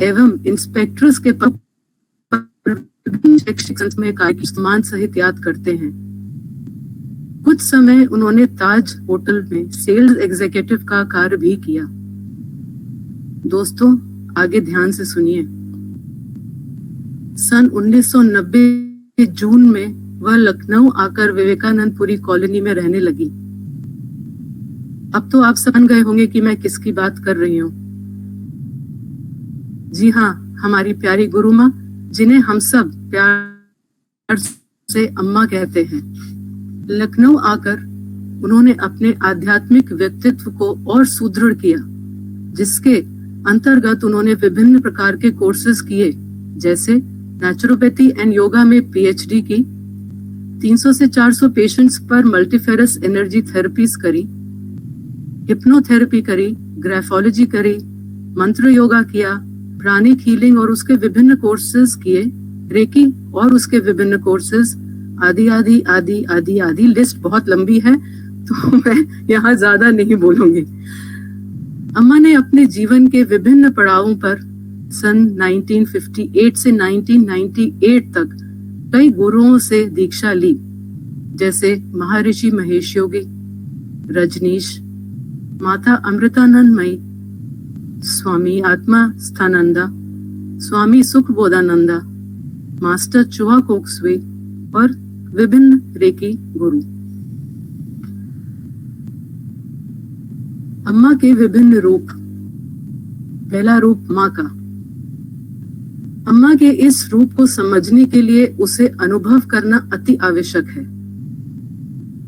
एवं इंस्पेक्ट्रेस के पद पर शैक्षिक संस्था में कार्य की सम्मान सहित याद करते हैं। कुछ समय उन्होंने ताज होटल में सेल्स एग्जीक्यूटिव का कार्य भी किया। दोस्तों, आगे ध्यान से सुनिए। सन 1990 जून में वह लखनऊ आकर विवेकानंदपुरी कॉलोनी में रहने लगी। अब तो आप समझ गए होंगे कि मैं किसकी बात कर रही हूँ। जी हाँ, हमारी प्यारी गुरु माँ, जिन्हें हम सब प्यार से अम्मा कहते हैं। लखनऊ आकर उन्होंने अपने आध्यात्मिक व्यक्तित्व को और सुदृढ़ किया, जिसके अंतर्गत उन्होंने विभिन्न प्रकार के कोर्सेज किए, जैसे नेचुरोपैथी एंड योगा में पीएचडी की, 300 से 400 पेशेंट्स पर मल्टीफेरस एनर्जी थेरेपीज करी, हिप्नोथेरेपी करी, ग्राफोलॉजी करी, मंत्र योगा किया, प्राणिक हीलिंग और उसके विभिन्न कोर्सेज किए, रेकी और उसके विभिन्न कोर्सेज, आदि आदि आदि आदि आदि। लिस्ट बहुत लंबी है तो मैं यहाँ ज्यादा नहीं बोलूंगी। अम्मा ने अपने जीवन के विभिन्न पड़ावों पर सन 1958 से 1998 तक कई गुरुओं से दीक्षा ली, जैसे महर्षि महेश योगी, रजनीश, माता अमृतानंदमयी, स्वामी आत्मा स्थानंदा, स्वामी सुखबोधानंदा, मास्टर चुआ कोक्सवे और विभिन्न रेकी गुरु। अम्मा के विभिन्न रूप। पहला रूप माँ का। अम्मा के इस रूप को समझने के लिए उसे अनुभव करना अति आवश्यक है।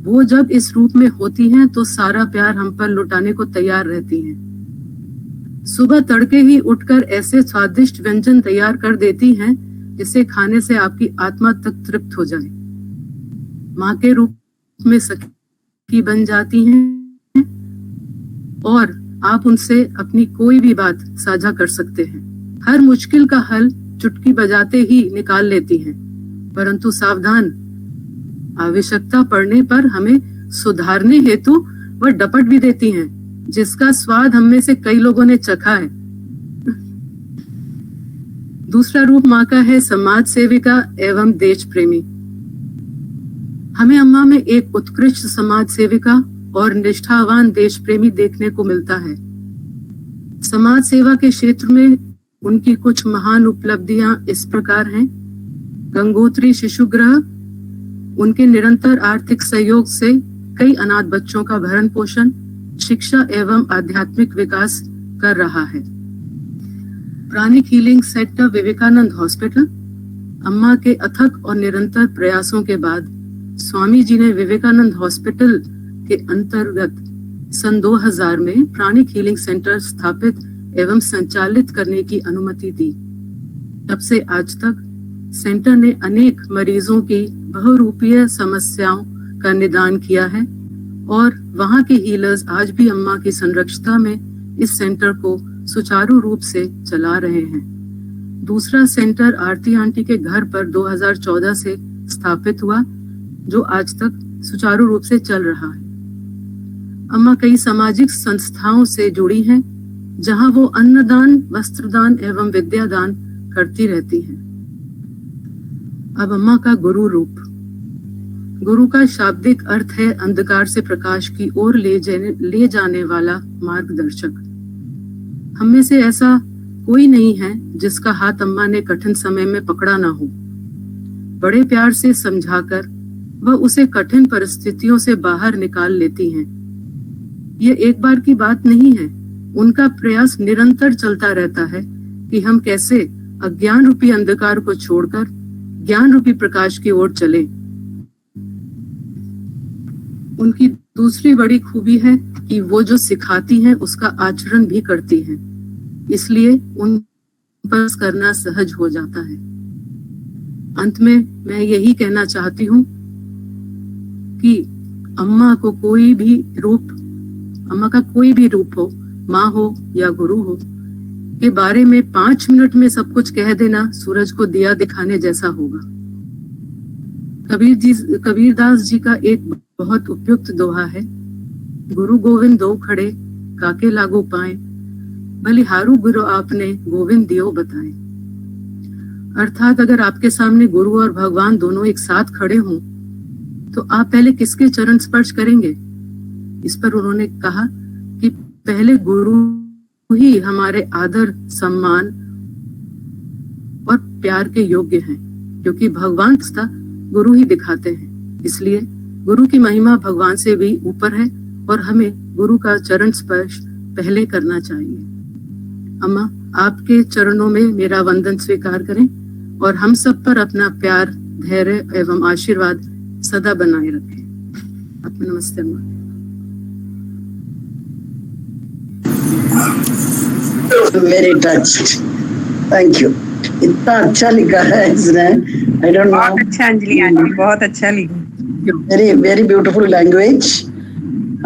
वो जब इस रूप में होती हैं तो सारा प्यार हम पर लुटाने को तैयार रहती हैं। सुबह तड़के ही उठकर ऐसे स्वादिष्ट व्यंजन तैयार कर देती हैं जिसे खाने से आपकी आत्मा तक तृप्त हो जाए। माँ के रूप में सखी बन जाती हैं और आप उनसे अपनी कोई भी बात साझा कर सकते हैं। हर मुश्किल का हल चुटकी बजाते ही निकाल लेती हैं, परंतु सावधान, आवश्यकता पड़ने पर हमें सुधारने हेतु वह डपट भी देती हैं, जिसका स्वाद हम में से कई लोगों ने चखा है। दूसरा रूप माँ का है समाज सेविका एवं देश प्रेमी। हमें अम्मा में एक उत्कृष्ट समाज सेविका और निष्ठावान देश प्रेमी देखने को मिलता है। समाज सेवा के क्षेत्र में उनकी कुछ महान उपलब्धियां इस प्रकार हैं। गंगोत्री शिशुगृह उनके निरंतर आर्थिक सहयोग से कई अनाथ बच्चों का भरण पोषण, शिक्षा एवं आध्यात्मिक विकास कर रहा है। Pranic healing centre Vivekananda hospital. अम्मा के अथक और निरंतर प्रयासों के बाद स्वामी जी ने विवेकानंद हॉस्पिटल के अंतर्गत सन 2000 में प्राणिक हीलिंग सेंटर स्थापित एवं संचालित करने की अनुमति दी। तब से आज तक सेंटर ने अनेक मरीजों की बहुरूपीय समस्याओं का निदान किया है और वहां के हीलर्स आज भी अम्मा की संरक्षता में इस सेंटर को सुचारू रूप से चला रहे हैं। दूसरा सेंटर आरती आंटी के घर पर 2014 से स्थापित हुआ, जो आज तक सुचारू रूप से चल रहा है। अम्मा कई सामाजिक संस्थाओं से जुड़ी हैं, जहां वो अन्नदान, वस्त्रदान एवं विद्यादान करती रहती हैं। अब अम्मा का गुरु रूप। गुरु का शाब्दिक अर्थ है अंधकार से प्रकाश की ओर ले जाने वाला मार्गदर्शक। हम में से ऐसा कोई नहीं है जिसका हाथ अम्मा ने कठिन समय में पकड़ा ना हो। बड़े प्यार से समझाकर वह उसे कठिन परिस्थितियों से बाहर निकाल लेती हैं। यह एक बार की बात नहीं है, उनका प्रयास निरंतर चलता रहता है कि हम कैसे अज्ञान रूपी अंधकार को छोड़कर ज्ञान रूपी प्रकाश की ओर चले। उनकी दूसरी बड़ी खूबी है कि वो जो सिखाती हैं उसका आचरण भी करती हैं, इसलिए उन पर करना सहज हो जाता है। अंत में मैं यही कहना चाहती हूँ कि अम्मा को कोई भी रूप, अम्मा का कोई भी रूप हो, माँ हो या गुरु हो, के बारे में 5 मिनट में सब कुछ कह देना सूरज को दिया दिखाने जैसा होगा। कबीरदास जी का एक बहुत उपयुक्त दोहा है, गुरु गोविंद दो खड़े काके लागू पाए, बलिहारू गुरु आपने गोविंद दियो बताए। अर्थात अगर आपके सामने गुरु और भगवान दोनों एक साथ खड़े हों तो आप पहले किसके चरण स्पर्श करेंगे? इस पर उन्होंने कहा कि पहले गुरु ही हमारे आदर, सम्मान और प्यार के योग्य हैं, क्योंकि भगवान रास्ता गुरु ही दिखाते हैं। इसलिए गुरु की महिमा भगवान से भी ऊपर है और हमें गुरु का चरण स्पर्श पहले करना चाहिए। अम्मा, आपके चरणों में मेरा वंदन स्वीकार करें और हम सब पर अपना प्यार, धैर्य एवं आशीर्वाद सदा बनाए रखें। आपको नमस्ते अम्मा। Very touched, thank you. इतना अच्छा लिखा है इसने, आई डोंट नो। बहुत अच्छा अंजलि आंटी, बहुत अच्छा लिखा। Very, very beautiful language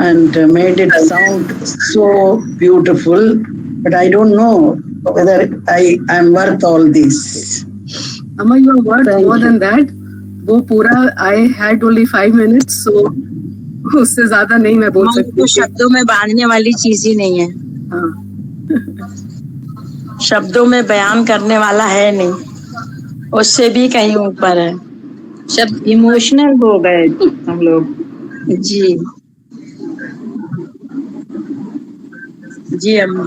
and made it sound so beautiful, but I don't know whether I am worth all this. Amma, you are worth more than that. वो पूरा I had only 5 minutes, so उससे ज्यादा नहीं मैं बोल सकती। तो शब्दों में बांधने वाली चीज ही नहीं है। हाँ। शब्दों में बयान करने वाला है नहीं, उससे भी कहीं ऊपर है। शब्द इमोशनल हो गए हम लोग। जी जी अम्मा।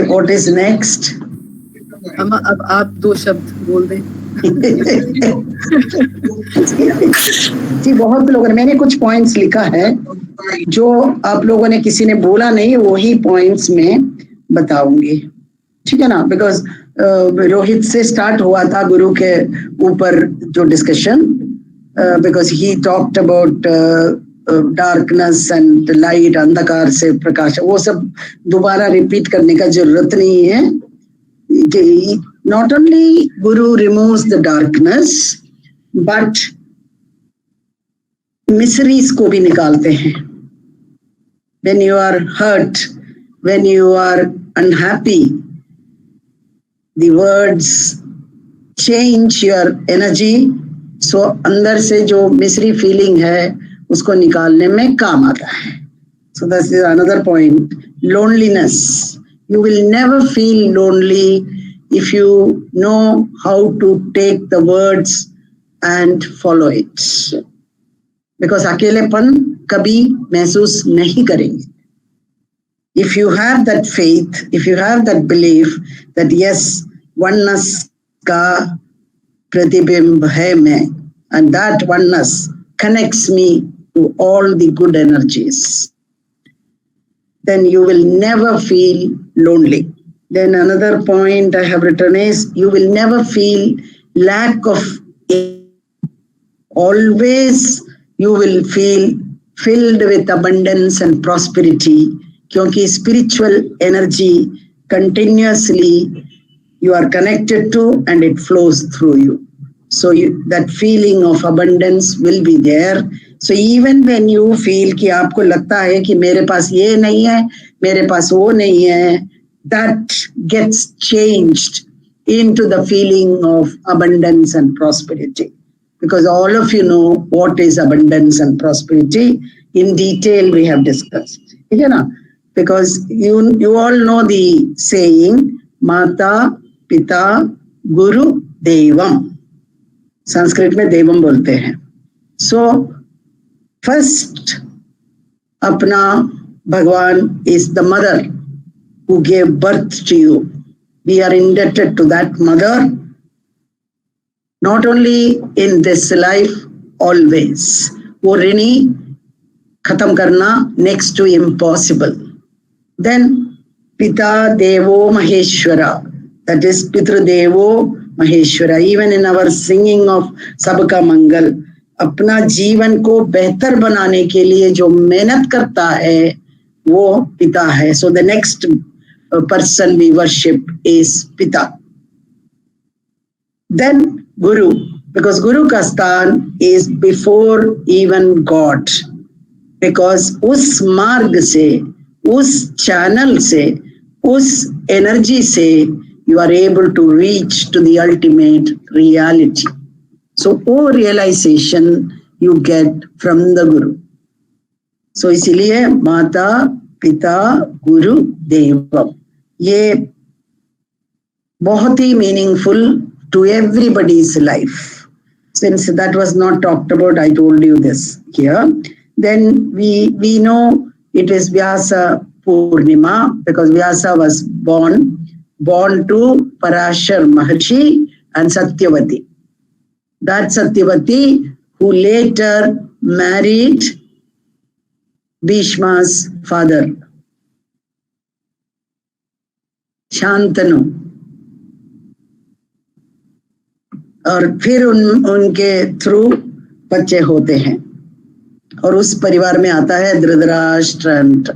What is next? अम्मा, अब आप 2 शब्द बोल दें। जी, बहुत लोगों ने, मैंने कुछ पॉइंट्स लिखा है जो आप लोगों ने किसी ने बोला नहीं, वही पॉइंट्स में बताऊंगी, ठीक है ना? बिकॉज रोहित से स्टार्ट हुआ था गुरु के ऊपर जो discussion, because he talked about darkness and light, अंधकार से प्रकाश, वो सब दोबारा रिपीट करने का जरूरत नहीं है। Not only Guru removes the darkness, but miseries को भी निकालते हैं। When you are hurt, when you are unhappy, the words change your energy, so अंदर से जो misery feeling है उसको निकालने में काम आता है। So this is another point. Loneliness. You will never feel lonely if you know how to take the words and follow it. Because अकेलेपन कभी महसूस नहीं करेंगे. If you have that faith, if you have that belief that yes, oneness का प्रतिबिंब है मैं, and that oneness connects me to all the good energies, then you will never feel lonely. Then another point I have written is you will never feel lack of air. Always you will feel filled with abundance and prosperity, क्योंकि spiritual energy continuously you are connected to and it flows through you. So that feeling of abundance will be there. So even when you feel कि आपको लगता है कि मेरे पास ये नहीं है, मेरे पास वो नहीं है, that gets changed into the feeling of abundance and prosperity. Because all of you know what is abundance and prosperity. In detail we have discussed. You know, because you all know the saying, Mata, Pita, Guru, Devam. Sanskrit में देवम बोलते हैं। So first, अपना भगवान is the mother who gave birth to you. We are indebted to that mother, not only in this life, always. वो ऋणी खत्म करना next to impossible. Then Pita Devo Maheshwara, that is Pitru Devo Maheshwara. Even in our singing of Sabka Mangal, अपना जीवन को बेहतर बनाने के लिए जो मेहनत करता है वो पिता है. So the next person we worship is पिता. Then Guru, because Guru का स्थान is before even God. Because उस मार्ग से, उस चैनल से, उस एनर्जी से you are able to reach to the ultimate reality. So वो realization you get from the Guru. So इसलिए माता पिता गुरु देवम ये बहुत ही meaningful to everybody's life. Since that was not talked about, I told you this here. Then we know it is Vyasa Purnima because Vyasa was born to Parashar Maharshi and Satyavati. That Satyavati who later married Bhishma's father, Shantanu. और फिर उनके through बच्चे होते हैं और उस परिवार में आता है Dhritarashtra and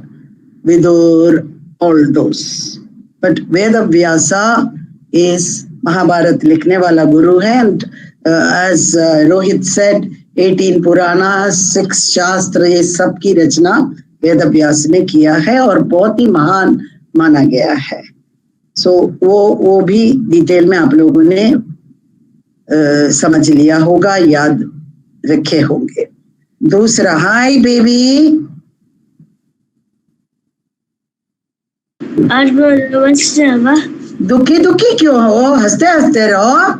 Vidur all those. But Ved Vyasa is Mahabharata लिखने वाला गुरु है. एंड एज रोहित सेड 18 पुराना 6 शास्त्र ये सब की रचना वेद व्यास ने किया है और बहुत ही महान माना गया है. सो वो भी डिटेल में आप लोगों ने समझ लिया होगा, याद रखे होंगे. दूसरा, हाय बेबी. आज दुखी दुखी क्यों हो? हंसते हंसते रहो.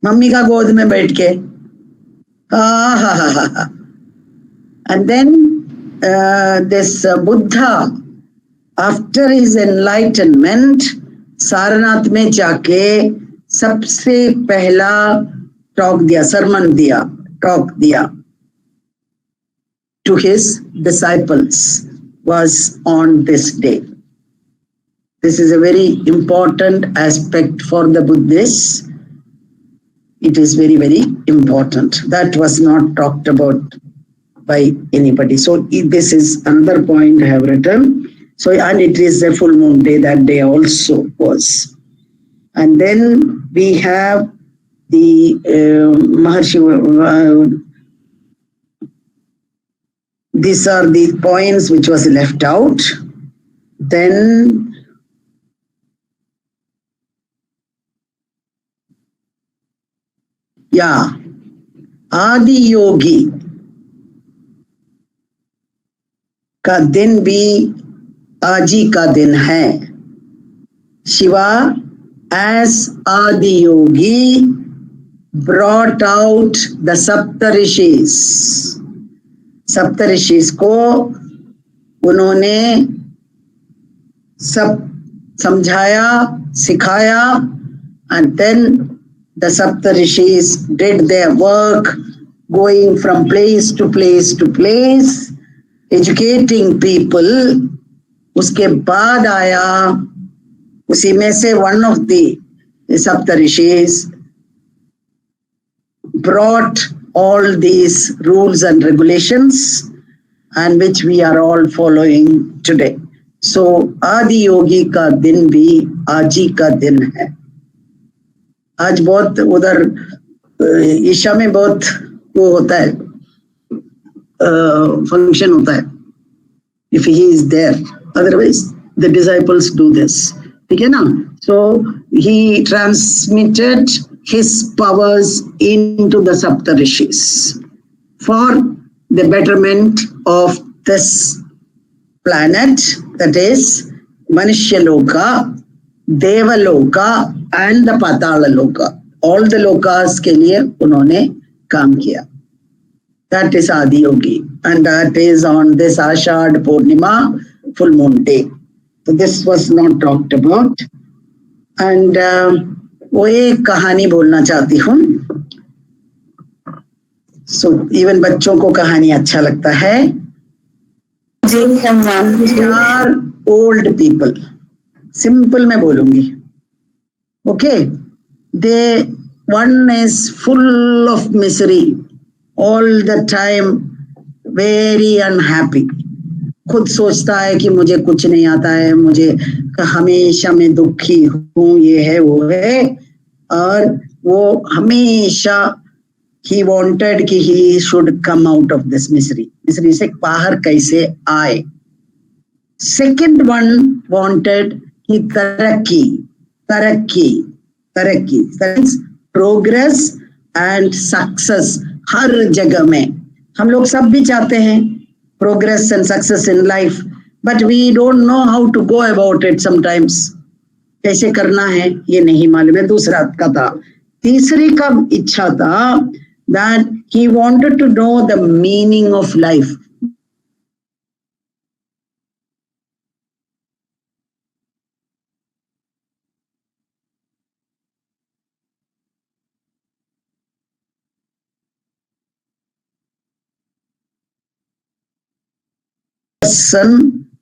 मम्मी का गोद में बैठ के. And then this Buddha after his enlightenment Sarnath में जाके सबसे पहला टॉक दिया to his disciples was on this day. This is a very important aspect for the Buddhists. It is very, very important. That was not talked about by anybody. So this is another point I have written. So, and it is a full moon day, that day also was. And then we have the Maharshi, these are the points which was left out. Then आदि योगी का दिन भी आज ही का दिन है. Shiva as Adi Yogi brought out the Saptarishis. Saptarishis को उन्होंने सब समझाया, सिखाया, and then the Saptarishis did their work, going from place to place to place, educating people. उसके बाद आया, उसी में से one of the Saptarishis brought all these rules and regulations and which we are all following today. So आदि योगी का दिन भी आज ही का दिन है. आज बहुत उधर ईशा में बहुत वो होता है, फंक्शन होता है. If he is there, otherwise the disciples do this. ठीक है ना? So he transmitted his powers into the Saptarishis for the betterment of this planet, that is Manushya Loka, Deva Loka and the Patala Loka. All the lokas के लिए उन्होंने काम किया. That is Adi Yogi, and that is on this Ashad Purnima, full moon day. So this was not talked about. And वो एक कहानी बोलना चाहती हूँ. So even बच्चों को कहानी अच्छा लगता है. They are old people. Simple में बोलूंगी. Okay. They one is full of misery, all the time very unhappy. खुद सोचता है कि मुझे कुछ नहीं आता है, मुझे हमेशा मैं दुखी हूँ, ये है वो है, और वो हमेशा he wanted कि he should come out of this misery. मिसरी से बाहर कैसे आए. Second one wanted कि तरक्की, that means progress and success. हर जगह में हम लोग सब भी चाहते हैं progress and success in life, but we don't know how to go about it sometimes. कैसे करना है ये नहीं मालूम है. दूसरा का था. तीसरी का इच्छा था that he wanted to know the meaning of life.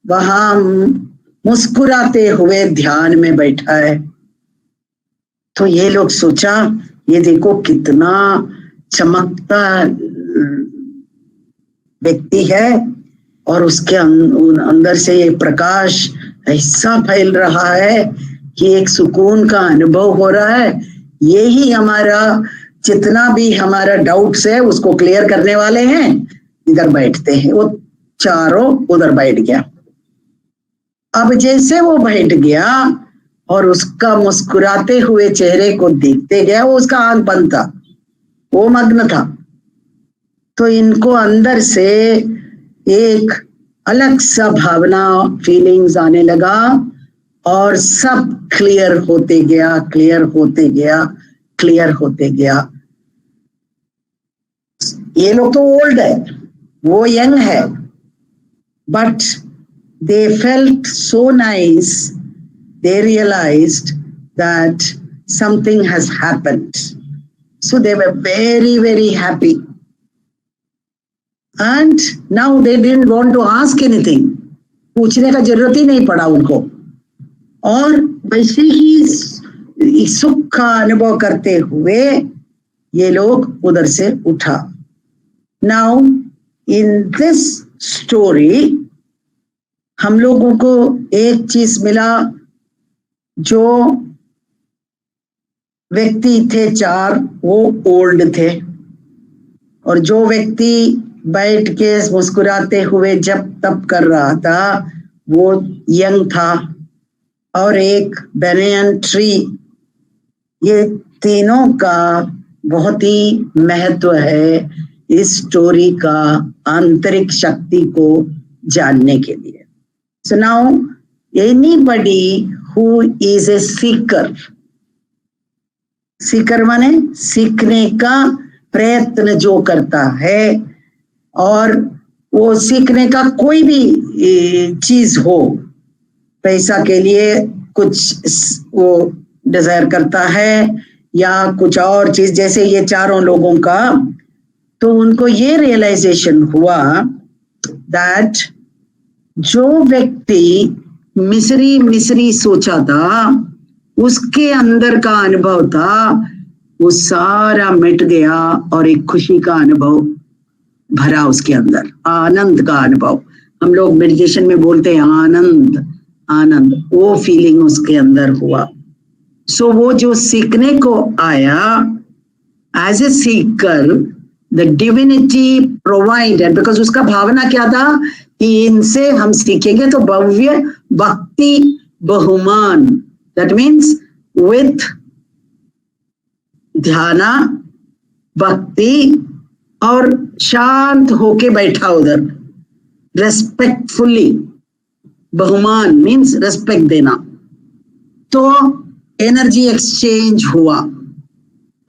वहां मुस्कुराते हुए ध्यान में बैठा है. तो ये लोग सोचा, ये देखो कितना चमकता व्यक्ति है, और उसके अंदर से ये प्रकाश ऐसा फैल रहा है कि एक सुकून का अनुभव हो रहा है. यही हमारा जितना भी हमारा डाउट्स है उसको क्लियर करने वाले हैं. इधर बैठते हैं. वो चारों उधर बैठ गया. अब जैसे वो बैठ गया और उसका मुस्कुराते हुए चेहरे को देखते गया, वो उसका आंख बंद था, वो मग्न था. तो इनको अंदर से एक अलग सा भावना, फीलिंग्स आने लगा, और सब क्लियर होते गया, क्लियर होते गया, क्लियर होते गया. ये लोग तो ओल्ड है, वो यंग है, but they felt so nice. They realized that something has happened. So they were very, very happy. And now they didn't want to ask anything. पूछने का जरूरत ही नहीं पड़ा उनको. और वैसे ही सुख का अनुभव करते हुए ये लोग उधर से उठा. Now in this स्टोरी हम लोगों को एक चीज मिला. जो व्यक्ति थे चार, वो ओल्ड थे, और जो व्यक्ति बैठ के मुस्कुराते हुए जब तप कर रहा था वो यंग था, और एक बैनियन ट्री. ये तीनों का बहुत ही महत्व है इस स्टोरी का आंतरिक शक्ति को जानने के लिए. So now anybody who is a seeker माने सीखने का प्रयत्न जो करता है, और वो सीखने का कोई भी चीज हो, पैसा के लिए कुछ वो डिजायर करता है या कुछ और चीज, जैसे ये चारों लोगों का, तो उनको ये रियलाइजेशन हुआ दैट जो व्यक्ति मिसरी सोचा था, उसके अंदर का अनुभव था, वो सारा मिट गया, और एक खुशी का अनुभव भरा उसके अंदर, आनंद का अनुभव. हम लोग मेडिटेशन में बोलते हैं आनंद, वो फीलिंग उसके अंदर हुआ. सो वो जो सीखने को आया as a seeker, the divinity provided, because उसका भावना क्या था कि इनसे हम सीखेंगे तो भव्य भक्ति बहुमान, that means with ध्याना भक्ति, और शांत होके बैठा उधर, रेस्पेक्टफुली. बहुमान मीन्स रेस्पेक्ट देना. तो एनर्जी एक्सचेंज हुआ.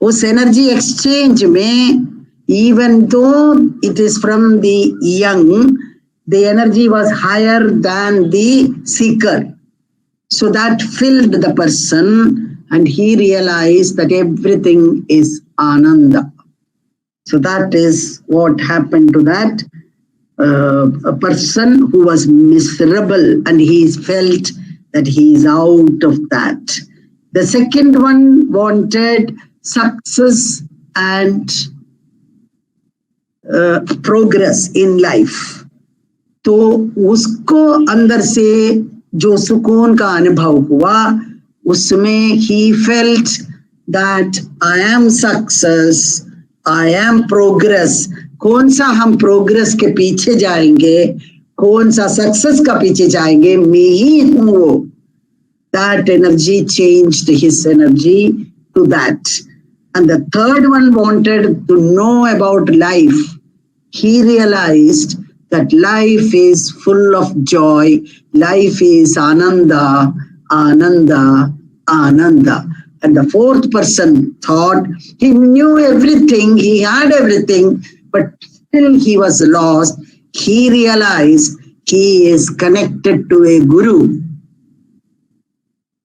उस एनर्जी एक्सचेंज में even though it is from the young, the energy was higher than the seeker. So that filled the person, and he realized that everything is Ananda. So that is what happened to that a person who was miserable, and he felt that he is out of that. The second one wanted success and progress in life, तो उसको अंदर से जो सुकून का अनुभव हुआ, उसमें he felt that I am success, I am progress. कौन सा हम प्रोग्रेस के पीछे जाएंगे, कौन सा सक्सेस का पीछे जाएंगे, मैं ही हूँ वो. That energy changed his energy to that. And the third one wanted to know about life. He realized that life is full of joy. Life is Ananda, Ananda, Ananda. And the fourth person thought he knew everything, he had everything, but still he was lost. He realized he is connected to a guru.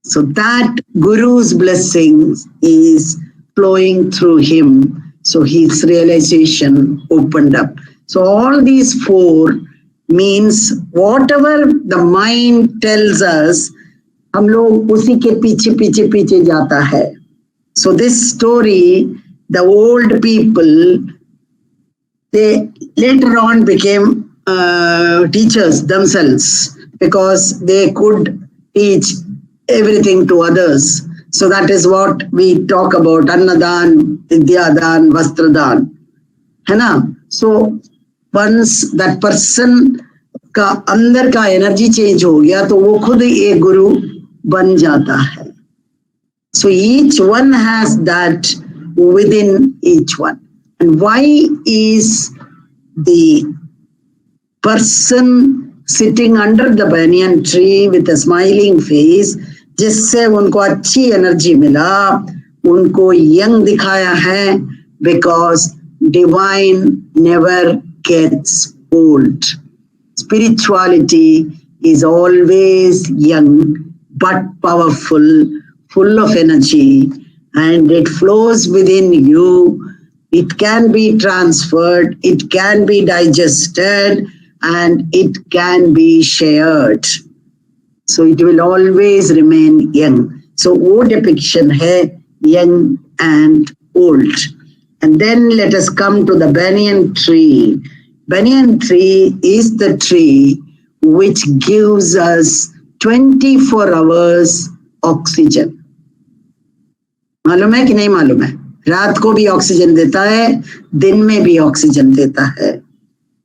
So that guru's blessings is flowing through him. So his realization opened up. So all these four means whatever the mind tells us, हम लोग उसी के पीछे पीछे पीछे जाता है. So this story, the old people, they later on became teachers themselves because they could teach everything to others. So that is what we talk about, Annadan, Vidyadan, Vastradan. है ना? So once that person का अंदर का energy change हो गया तो वो खुद एक गुरु बन जाता है. So each one has that within each one. And why is the person sitting under the banyan tree with a smiling face, जिससे उनको अच्छी एनर्जी मिला, उनको यंग दिखाया है, because divine never gets old. Spirituality is always young but powerful, full of energy, and it flows within you. It can be transferred, it can be digested, and it can be shared. So it will always remain young. So वो depiction है young and old. And then let us come to the banyan tree. Banyan tree is the tree which gives us 24 hours oxygen. मालूम है कि नहीं मालूम है? रात को भी ऑक्सीजन देता है, दिन में भी ऑक्सीजन देता है.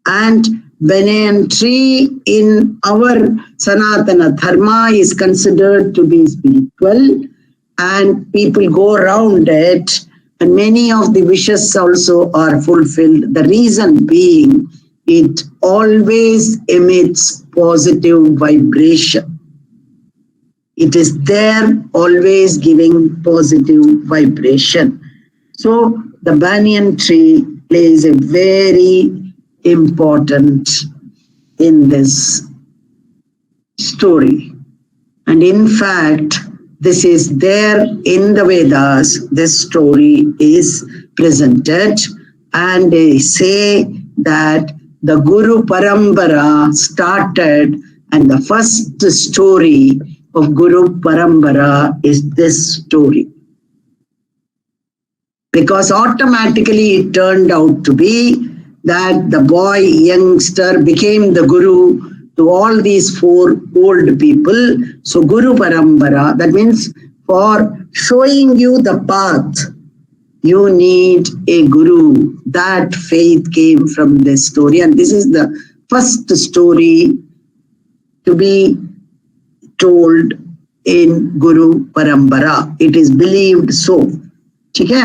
And banyan tree in our Sanatana Dharma is considered to be spiritual, and people go around it, and many of the wishes also are fulfilled. The reason being, it always emits positive vibration. It is there always giving positive vibration. So the banyan tree plays a very important in this story. And in fact, this is there in the Vedas. This story is presented, and they say that the Guru Parambara started, and the first story of Guru Parambara is this story. Because automatically it turned out to be that the boy, youngster, became the guru to all these four old people. So Guru Parambara, that means for showing you the path, you need a guru. That faith came from this story. And this is the first story to be told in Guru Parambara. It is believed so. Okay?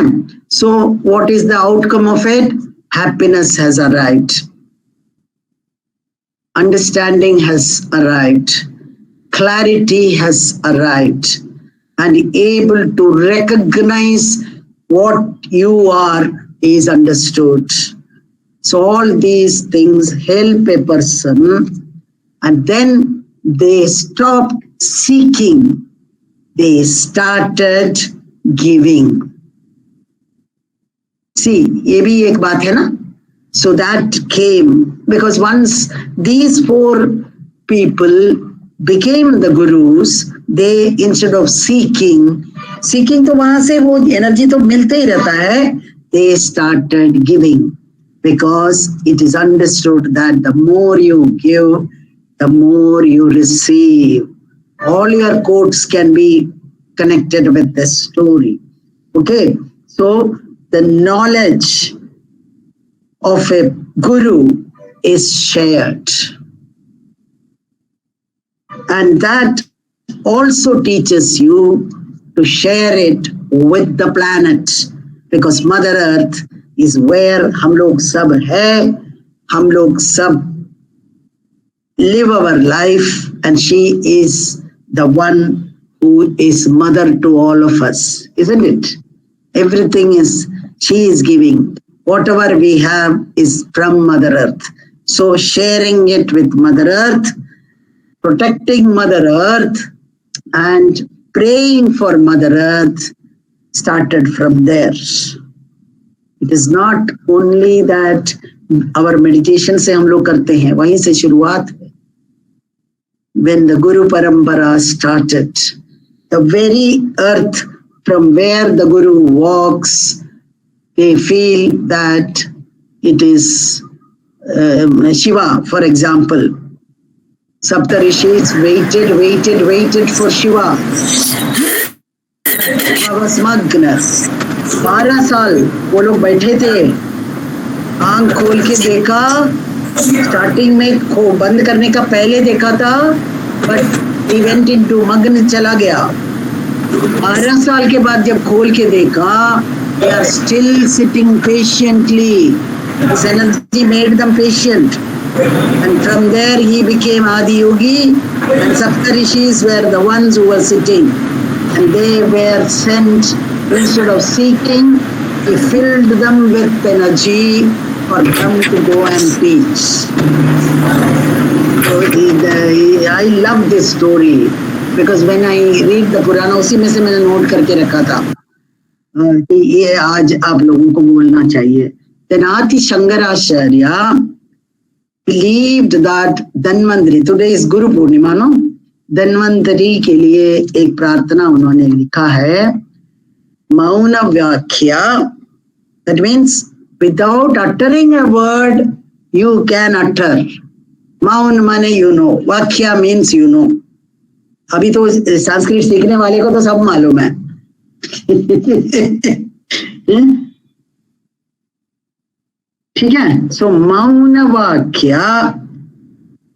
So what is the outcome of it? Happiness has arrived. Understanding has arrived. Clarity has arrived. And able to recognize what you are is understood. So all these things help a person, and then they stopped seeking. They started giving. See, ये भी एक बात है ना? So that came because once these four people became the gurus, they, instead of seeking, seeking तो वहां से वो एनर्जी तो मिलते ही रहता है. They started giving because it is understood that the more you give, the more you receive. All your quotes can be connected with the story. Okay, so the knowledge of a guru is shared. And that also teaches you to share it with the planet. Because Mother Earth is where हम लोग सब है, हम लोग सब live our life, and she is the one who is mother to all of us, isn't it? Everything is, she is giving. Whatever we have is from Mother Earth. So sharing it with Mother Earth, protecting Mother Earth, and praying for Mother Earth started from there. It is not only that our meditation से हम लोग करते हैं, वहीं से शुरुआत है. When the Guru Parampara started, the very earth from where the Guru walks, they feel that it is Shiva, for example. Saptarishis waited for Shiva. Magna. 12 साल वो लोग बैठे थे, आंख खोल के देखा. स्टार्टिंग में बंद करने का पहले देखा था, बट इवेंट इनटू मग्न चला गया. 12 साल के बाद जब खोल के देखा, they are still sitting patiently. This energy made them patient. And from there he became Adi Yogi, and Saptarishis were the ones who were sitting. And they were sent, instead of seeking, he filled them with energy for them to go and teach. So I love this story, because when I read the Purana, उसी में से मैंने note करके रखा था कि ये आज आप लोगों को बोलना चाहिए. Then Adi Shankaracharya believed that Dhanvantari, today is Guru Purnima, no? Dhanvantari के लिए एक प्रार्थना उन्होंने लिखा है, मौन व्याख्या. That means without uttering a word, you can utter. मौन माने you know, व्याख्या means you know. अभी तो संस्कृत सीखने वाले को तो सब मालूम है. ठीक है. सो मौन वाक्या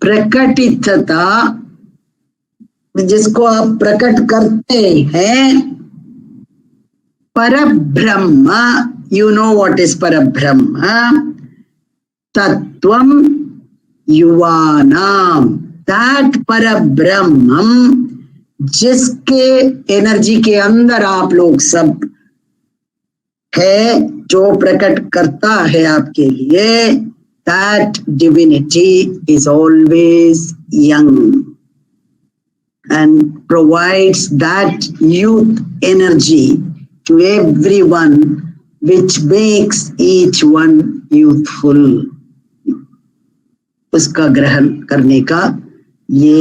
प्रकटितता, जिसको आप प्रकट करते हैं. परब्रह्म, यू नो व्हाट इज परब्रह्म. तत्वम युवानाम, दैट परब्रह्म जिसके एनर्जी के अंदर आप लोग सब है, जो प्रकट करता है आपके लिए, that divinity is always young and provides that youth energy to everyone, which makes each one youthful. उसका ग्रहण करने का ये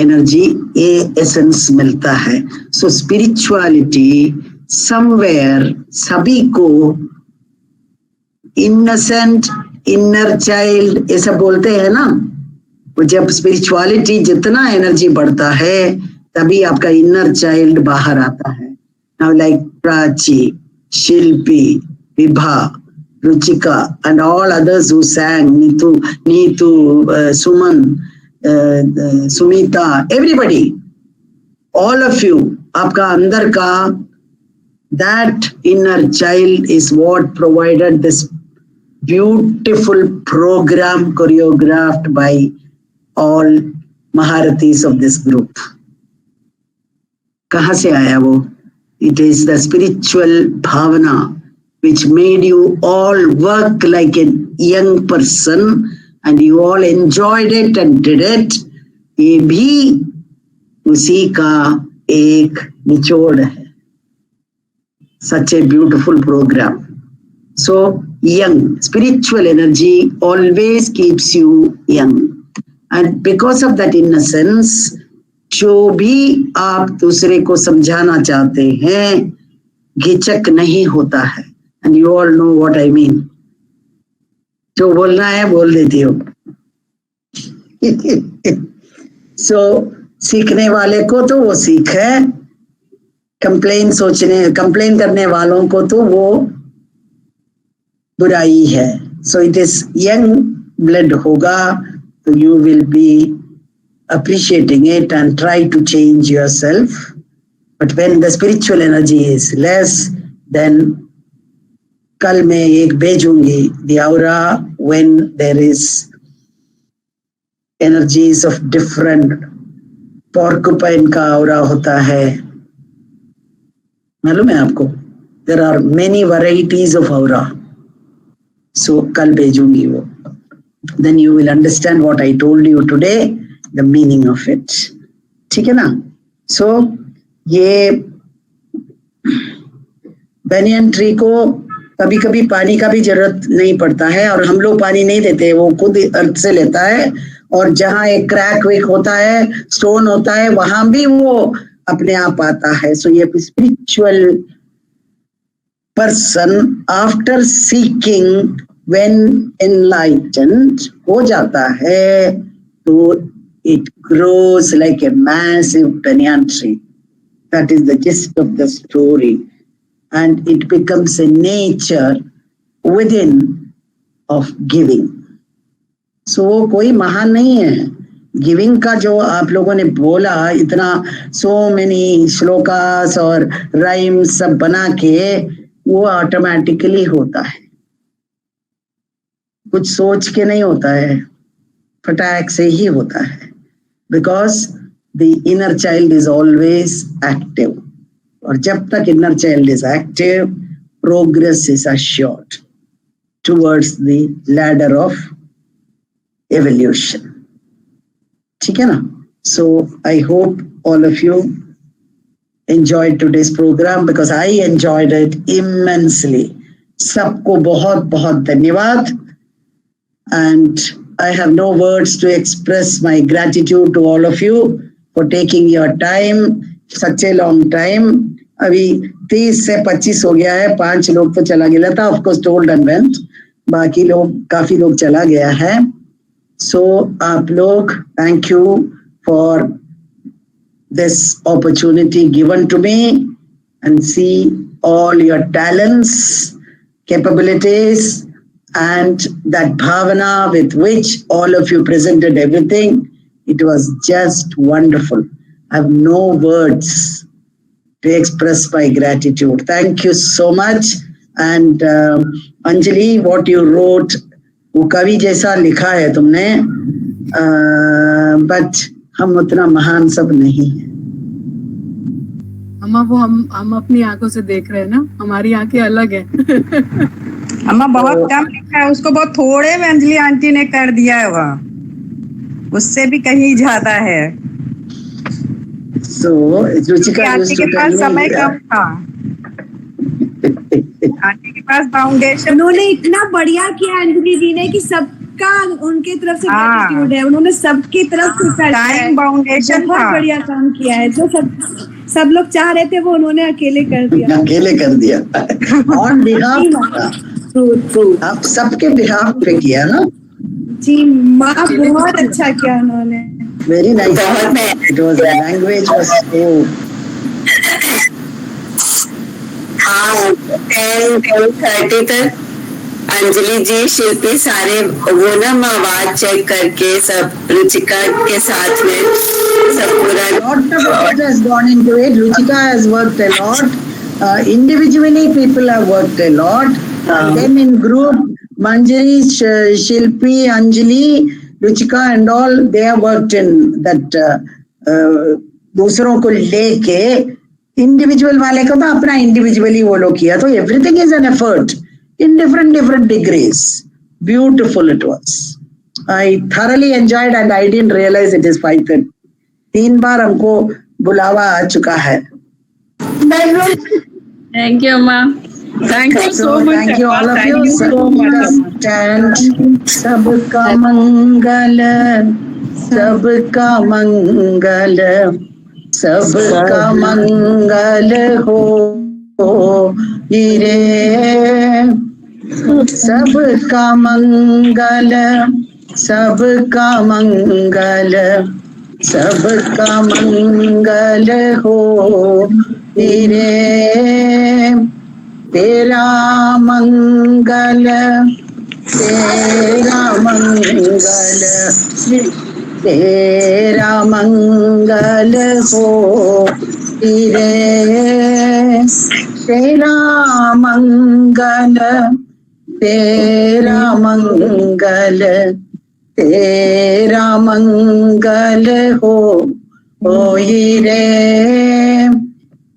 एनर्जी, ये एसेंस मिलता है. सो स्पिरिचुअलिटी समवेयर सभी को इनोसेंट, इनर चाइल्ड ऐसा बोलते हैं ना. जब स्पिरिचुअलिटी जितना एनर्जी बढ़ता है, तभी आपका इनर चाइल्ड बाहर आता है. Now like Prachi, Shilpi, Vibha, Ruchika and all others who sang, Neetu, Suman, Sumita, everybody, all of you, आपका अंदर का that inner child is what provided this beautiful program choreographed by all Maharathis of this group. कहाँ से आया वो? It is the spiritual bhavana which made you all work like a young person, and you all enjoyed it and did it. ये भी उसी का एक निचोड़ है. Such a beautiful program. So young, spiritual energy always keeps you young. And because of that innocence, जो भी आप दूसरे को समझाना चाहते हैं घिचक नहीं होता है, and you all know what I mean. जो बोलना है बोल देती हो। सो सीखने वाले को तो वो सीख है, कंप्लेन करने वालों को तो वो बुराई है। So it is young blood होगा तो you will be appreciating it and try to change yourself. But when the spiritual energy is less, then कल मैं एक भेजूंगी the aura when there is energies of different, porcupine का aura होता है, मालूम है आपको? There are many varieties of aura. So कल भेजूंगी वो, then you will understand what I told you today, the meaning of it. ठीक है ना? So ये banyan tree को कभी कभी पानी का भी जरूरत नहीं पड़ता है, और हम लोग पानी नहीं देते, वो खुद अर्थ से लेता है, और जहाँ एक क्रैक वेक होता है, स्टोन होता है, वहां भी वो अपने आप आता है। सो ये spiritual person after seeking when enlightened हो जाता है तो it grows like a massive banyan tree. That is the gist of the story. And it becomes a nature within of giving. So कोई महान नहीं है। गिविंग का जो आप लोगों ने बोला, इतना so many श्लोकास और राइम्स सब बना के, वो ऑटोमेटिकली होता है, कुछ सोच के नहीं होता है, फटाक से ही होता है। Because the inner child is always active. और जब तक inner child is active, progress is assured towards the ladder of evolution. ठीक है ना? So I hope all of you enjoyed today's program because I enjoyed it immensely. सबको बहुत बहुत धन्यवाद, and I have no words to express my gratitude to all of you for taking your time, such a long time. अभी 30 से 25 हो गया है, 5 लोग तो चला गया था, of course told and went, बाकी लोग काफी लोग चला गया है। So आप लोग, thank you for this opportunity given to me, and see all your talents, capabilities, and that bhavana with which all of you presented everything. It was just wonderful. I have no words to express my gratitude. Thank you so much. And Anjali, what you wrote, वो कवि जैसा लिखा है तुमने, but हम उतना महान सब नहीं है। अम्मा वो हम अपनी आंखों से देख रहे हैं ना, हमारी आंखें अलग है। अम्मा बहुत कम लिखा है, उसको बहुत थोड़े में अंजलि आंटी ने कर दिया है, वह उससे भी कहीं ज्यादा है। So रुचिका आंटी के पास समय कम था, आंटी के पास फाउंडेशन। उन्होंने इतना बढ़िया किया अंजलि जी ने कि सबका उनके तरफ से ग्रेटिट्यूड है, उन्होंने सबकी तरफ से टाइम फाउंडेशन बहुत बढ़िया काम किया है। जो सब लोग चाह रहे थे वो उन्होंने अकेले कर दिया, अकेले कर दिया। ऑन बिहाफ आप सबके बिहाफ पे किया ना जी। माँ बहुत अच्छा किया उन्होंने, very nice. It was the language was so. हाँ 10:30 तक अंजलि जी, शिल्पी सारे वो ना आवाज चेक करके सब रुचिका के साथ में सब पूरा lot of effort has gone into it. Ruchika has worked a lot. Individually people have worked a lot. Then in group, Manjari, Shilpi, Anjali, Ruchika and all, they have worked in that दूसरों को लेके, individual वाले को तो अपना individually वो लोग किया, तो everything is an effort in different degrees. Beautiful it was. I thoroughly enjoyed and I didn't realize it is 5:30. 3 बार हमको बुलावा आ चुका है। Thank you, Ma. Thank you so much. Thank you all of you. Stand सबका मंगल सबका मंगल, सबका मंगल हो रे, सबका मंगल, सबका मंगल, सबका मंगल हो रे, तेरा मंगल, तेरा मंगल, तेरा मंगल हो रे, तेरा मंगल, तेरा मंगल, तेरा मंगल हो रे,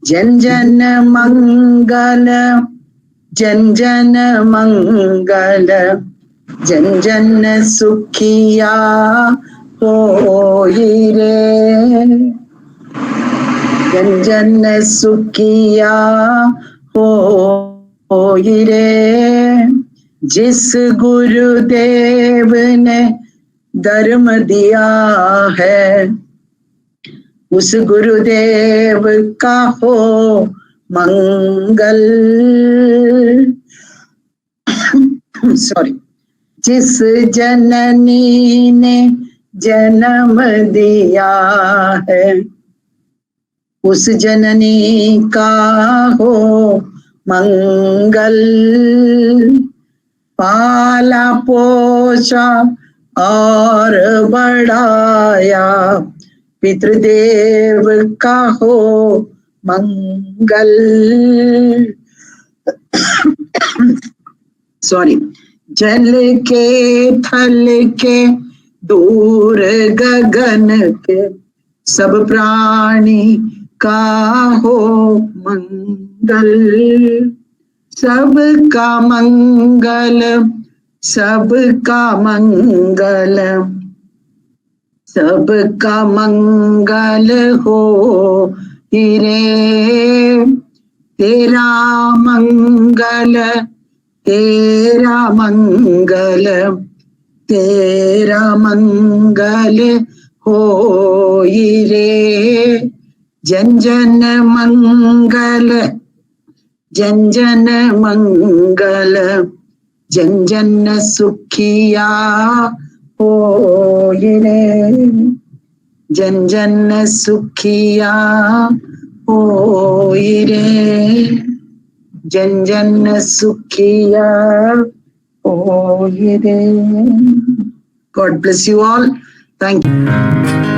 जन जन मंगल, जन जन मंगल, जन जन सुखिया हो रे, जन जन सुखिया हो रे, जिस गुरुदेव ने धर्म दिया है उस गुरुदेव का हो मंगल, सॉरी, जिस जननी ने जन्म दिया है उस जननी का हो मंगल, पाला पोषा और बढ़ाया पितृदेव का हो मंगल, सॉरी, जल के थल के दूर गगन के सब प्राणी का हो मंगल, सबका मंगल, सबका मंगल, सबका मंगल हो रे, तेरा मंगल, तेरा मंगल, तेरा मंगल हो रे, जन जन मंगल, जन जन मंगल, जन जन सुखिया हो रे, जन जन सुखिया हो रे, जन जन सुखिया हो रे. God bless you all. Thank you.